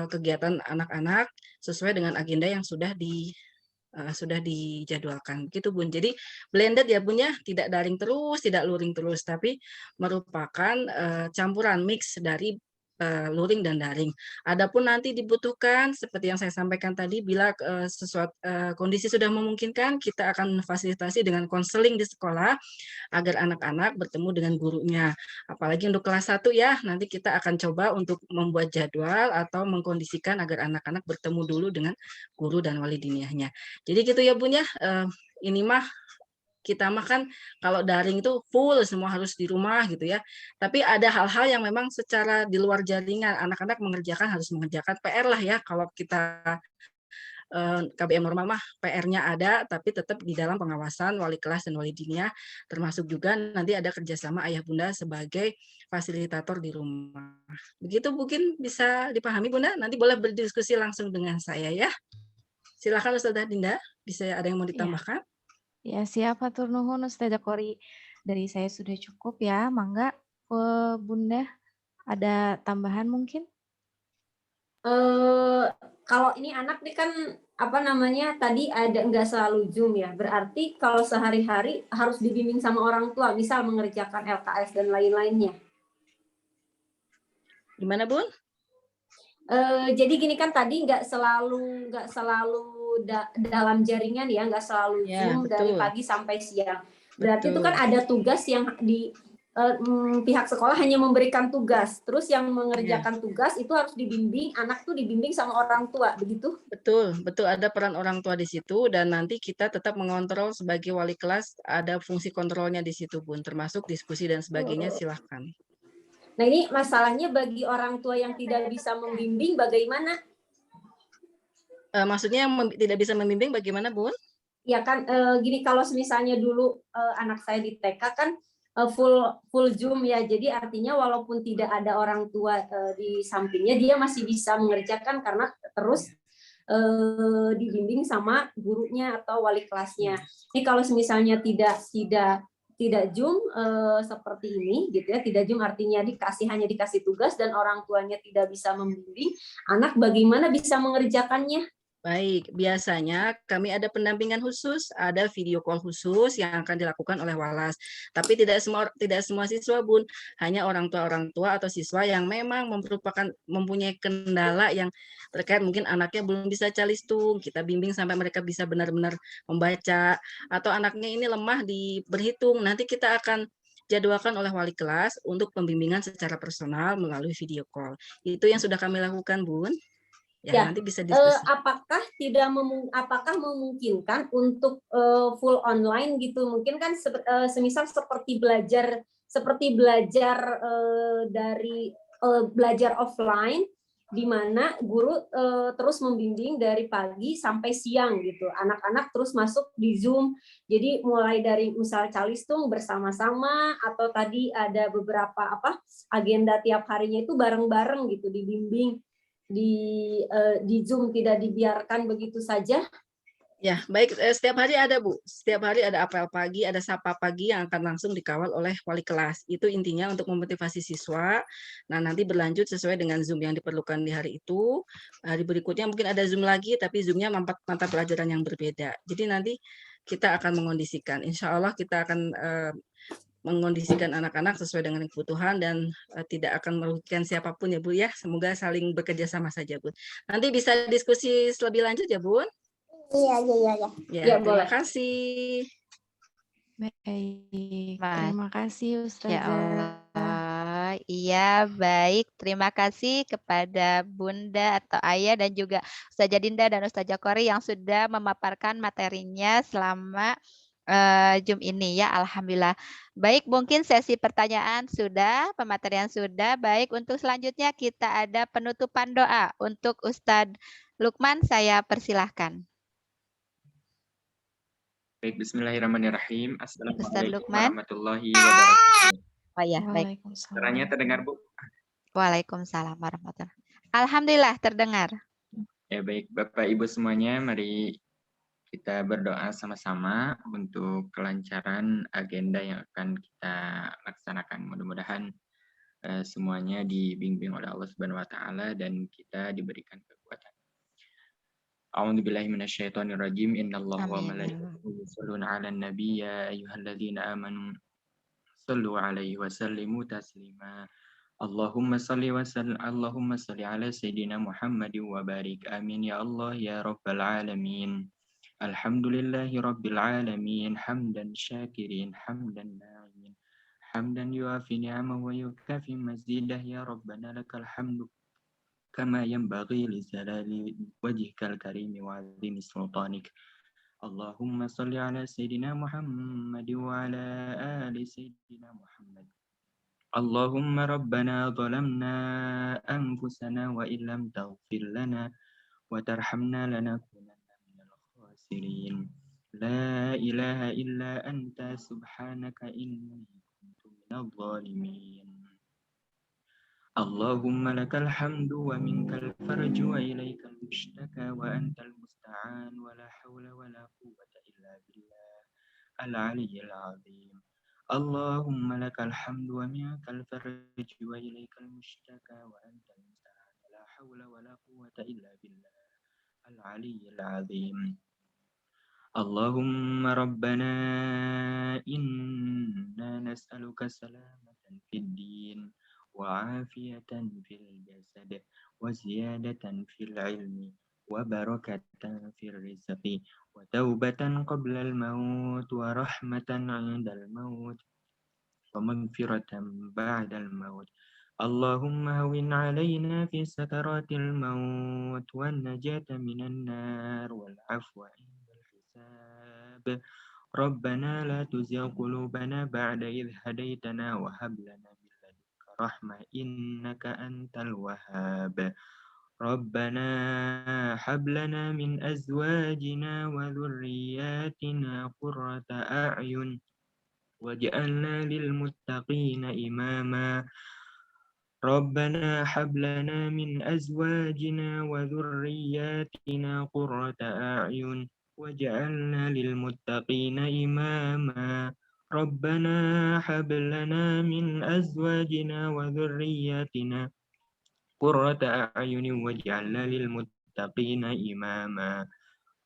kegiatan anak-anak sesuai dengan agenda yang sudah dijadwalkan. Gitu Bun. Jadi blended ya Bun ya, tidak daring terus, tidak luring terus, tapi merupakan campuran mix dari luring dan daring. Adapun nanti dibutuhkan seperti yang saya sampaikan tadi, bila kondisi sudah memungkinkan, kita akan fasilitasi dengan konseling di sekolah agar anak-anak bertemu dengan gurunya. Apalagi untuk kelas 1 ya, nanti kita akan coba untuk membuat jadwal atau mengkondisikan agar anak-anak bertemu dulu dengan guru dan wali diniyahnya. Jadi gitu ya Bun ya, ini mah kita mah kan kalau daring itu full semua harus di rumah gitu ya. Tapi ada hal-hal yang memang secara di luar jaringan anak-anak harus mengerjakan PR lah ya. Kalau kita KBM normal mah PR-nya ada, tapi tetap di dalam pengawasan wali kelas dan wali diniyah, termasuk juga nanti ada kerjasama ayah bunda sebagai fasilitator di rumah. Begitu mungkin bisa dipahami Bunda. Nanti boleh berdiskusi langsung dengan saya ya. Silakan Ustazah Dinda, bisa ada yang mau ditambahkan? Ya, siap, hatur nuhun Ustazah Kori. Dari saya sudah cukup ya. Mangga Bunda ada tambahan mungkin? Kalau ini anak nih kan tadi ada nggak selalu Zoom ya. Berarti kalau sehari-hari harus dibimbing sama orang tua, misal mengerjakan LKS dan lain-lainnya. Gimana Bun? Jadi gini kan tadi nggak selalu dalam jaringan ya, nggak selalu Zoom dari pagi sampai siang. Berarti itu kan ada tugas yang di pihak sekolah hanya memberikan tugas, terus yang mengerjakan tugas itu harus dibimbing, anak tuh dibimbing sama orang tua, begitu? Betul, ada peran orang tua di situ, dan nanti kita tetap mengontrol sebagai wali kelas, ada fungsi kontrolnya di situ Bun, termasuk diskusi dan sebagainya, silahkan. Nah ini masalahnya bagi orang tua yang tidak bisa membimbing bagaimana? Maksudnya yang tidak bisa membimbing bagaimana Bun? ya kan gini, kalau misalnya dulu anak saya di TK kan full Zoom ya, jadi artinya walaupun tidak ada orang tua di sampingnya, dia masih bisa mengerjakan karena terus dibimbing sama gurunya atau wali kelasnya. Ini kalau misalnya tidak Zoom seperti ini gitu ya, tidak Zoom artinya hanya dikasih tugas dan orang tuanya tidak bisa membimbing, anak bagaimana bisa mengerjakannya? Baik, biasanya kami ada pendampingan khusus, ada video call khusus yang akan dilakukan oleh Walas. Tapi tidak semua siswa, Bun, hanya orang tua atau siswa yang memang mempunyai kendala yang terkait mungkin anaknya belum bisa calistung, kita bimbing sampai mereka bisa benar-benar membaca, atau anaknya ini lemah di berhitung, nanti kita akan jadwalkan oleh wali kelas untuk pembimbingan secara personal melalui video call. Itu yang sudah kami lakukan, Bun. Ya, nanti bisa diskusi. Apakah memungkinkan untuk full online gitu? Mungkin kan semisal seperti belajar dari belajar offline, di mana guru terus membimbing dari pagi sampai siang gitu. Anak-anak terus masuk di Zoom. Jadi mulai dari misal calistung bersama-sama, atau tadi ada beberapa agenda tiap harinya itu bareng-bareng gitu, dibimbing di Zoom, tidak dibiarkan begitu saja. Ya, baik. Setiap hari ada, Bu. Setiap hari ada apel pagi, ada sapa pagi yang akan langsung dikawal oleh wali kelas. Itu intinya untuk memotivasi siswa. Nah, nanti berlanjut sesuai dengan Zoom yang diperlukan di hari itu. Hari berikutnya mungkin ada Zoom lagi, tapi Zoom-nya mata pelajaran yang berbeda. Jadi nanti kita akan mengondisikan. Insya Allah kita akan mengondisikan anak-anak sesuai dengan kebutuhan dan tidak akan merugikan siapapun ya Bu ya. Semoga saling bekerja sama saja Bu. Nanti bisa diskusi lebih lanjut ya Bu. Iya. Ya, terima kasih. Baik, terima kasih Ustazah. Ya Allah. Iya, baik. Terima kasih kepada Bunda atau Ayah dan juga Ustazah Dinda dan Ustazah Kori yang sudah memaparkan materinya selama Zoom ini ya, alhamdulillah. Baik, mungkin sesi pertanyaan sudah, pematerian sudah. Baik, untuk selanjutnya kita ada penutupan doa untuk Ustadz Lukman, saya persilahkan. Baik, bismillahirrahmanirrahim. Assalamualaikum Lukman. warahmatullahi wabarakatuh. Oh ya, baik. Suaranya terdengar, Bu? Waalaikumsalam warahmatullahi wabarakatuh. Alhamdulillah terdengar. Ya, baik. Bapak Ibu semuanya, mari kita berdoa sama-sama untuk kelancaran agenda yang akan kita laksanakan. Mudah-mudahan semuanya dibimbing oleh Allah Subhanahu wa taala dan kita diberikan kekuatan. A'udzubillahi minasyaitonirrajim. Innallaha wa malaikatahu yusholluna 'alan nabiy ya ayyuhalladzina amanu shallu 'alaihi wa sallimu taslima. Allahumma salli ala sayyidina Muhammad wa barik. Amin ya Allah ya rabbal alamin. Alhamdulillahi rabbil alamin. Hamdan syakirin, hamdan na'imin, hamdan yuafi ni'amahu wa yukafi mazidah. Ya Rabbana lakal hamdu kama yanbaghi li jalali wajhikal karimi wa 'azimi sultanik. Allahumma salli ala sayyidina Muhammad wa ala ali sayyidina Muhammad. Allahumma rabbana zalamna anfusana wa illam taghfir lana wa tarhamna lanakunanna minal khasirin. La ilaha illa anta subhanaka inni kuntu minadh dhalimin. Allahumma lakal hamdu wa minkal farju wa ilaikal mushtaka wa antal musta'an wa la hawla wa la quwwata illa billah al-aliyyil azim. Allahumma lakal hamdu wa minkal farju wa ilaikal mushtaka wa antal musta'an wa la hawla wa la quwwata illa billah al-aliyyil azim. Allahumma rabbana inna nas'aluka salamatan fid din wa afiyatan fil jasad wa ziyadatan fil ilmi wa barakatan fil rizqi wa taubatan qabla al maut wa rahmatan 'indal maut wa maghfiratan ba'dal maut. Allahumma hawwin 'alaina fi sakaratil maut wan najata minan nar wal 'afwa 'indal hisab. Rabbana la tuzigh qulubana ba'da idh hadaitana wa hab lana rahmah innaka antal wahhab. ربنا هب لنا من أزواجنا وذرياتنا قرة أعين واجعلنا للمتقين إماما ربنا هب لنا من أزواجنا وذرياتنا قرة أعين واجعلنا للمتقين إماما ربنا هب لنا من أزواجنا وذرياتنا قرة أعين واجعلنا للمتقين إماما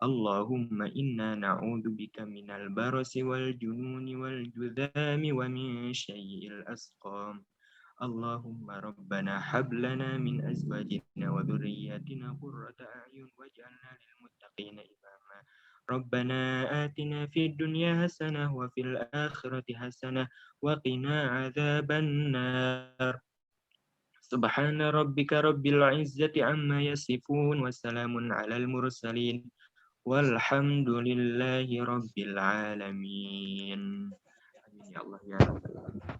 اللهم إنا نعوذ بك من البرص والجنون والجذام ومن شيء الأسقام اللهم ربنا هب لنا من أزواجنا وذرياتنا قرة أعين واجعلنا للمتقين إماما ربنا آتنا في الدنيا حسنة وفي الآخرة حسنة وقنا عذاب النار سبحان ربك رب العزة عما يصفون وسلام على المرسلين والحمد لله رب العالمين. Amin ya Allah ya Rabbal Alamin.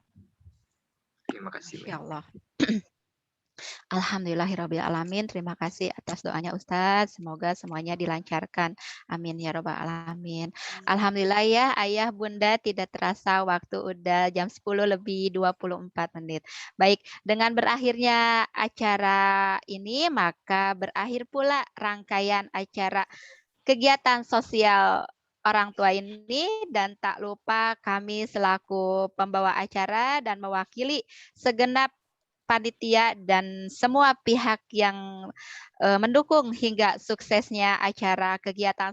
Terima kasih. Ya Allah. Alhamdulillahirrabbilalamin. Terima kasih atas doanya Ustadz. Semoga semuanya dilancarkan. Amin ya rabbal alamin. Alhamdulillah ya ayah bunda, tidak terasa waktu udah jam 10 lebih 24 menit. Baik, dengan berakhirnya acara ini maka berakhir pula rangkaian acara kegiatan sosial orang tua ini, dan tak lupa kami selaku pembawa acara dan mewakili segenap panitia dan semua pihak yang mendukung hingga suksesnya acara kegiatan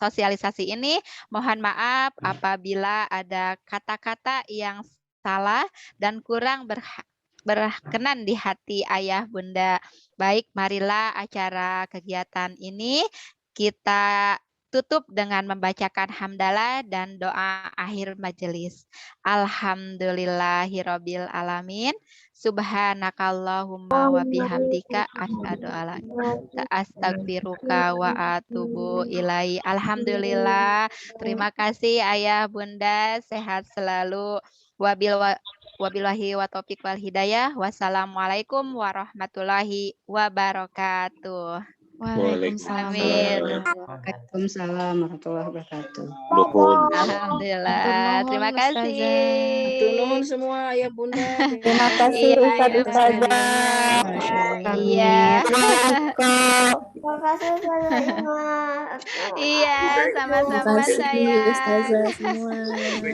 sosialisasi ini. Mohon maaf apabila ada kata-kata yang salah dan kurang berkenan di hati ayah bunda. Baik, marilah acara kegiatan ini kita tutup dengan membacakan hamdalah dan doa akhir majelis. Alhamdulillahirabbil alamin. Subhanakallahumma wa bihamdika asyhadu alla astaghfiruka wa atubu ilaihi. Alhamdulillah. Terima kasih ayah bunda, sehat selalu. Wabillahi wa taufiq wal hidayah. Wassalamualaikum warahmatullahi wabarakatuh. Waalaikumsalam. Waalaikumsalam warahmatullahi wabarakatuh. Alhamdulillah. Terima kasih. Turun semua ayah bunda. Terima kasih Ustazah. Iya. Terima kasih Ustazah. Iya, sama-sama saya. Ustazah semua.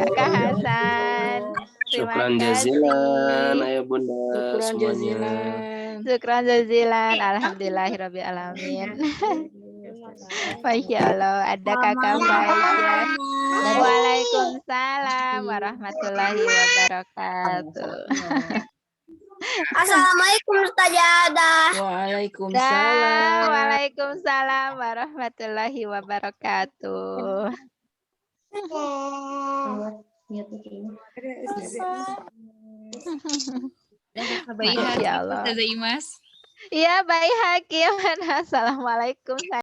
Kak Hasan. Terima Syukran kasih. jazilan ayah bunda semuanya. Syukran jazilan. Alhamdulillahirabbil alamin. Masya Allah, ada kakak Faizah. Waalaikumsalam warahmatullahi wabarakatuh. Assalamualaikum Ustazah. Waalaikumsalam. Waalaikumsalam warahmatullahi wabarakatuh. Baik, Masya Allah. Ustazah Imas. Iya, baik Hakim. Assalamualaikum.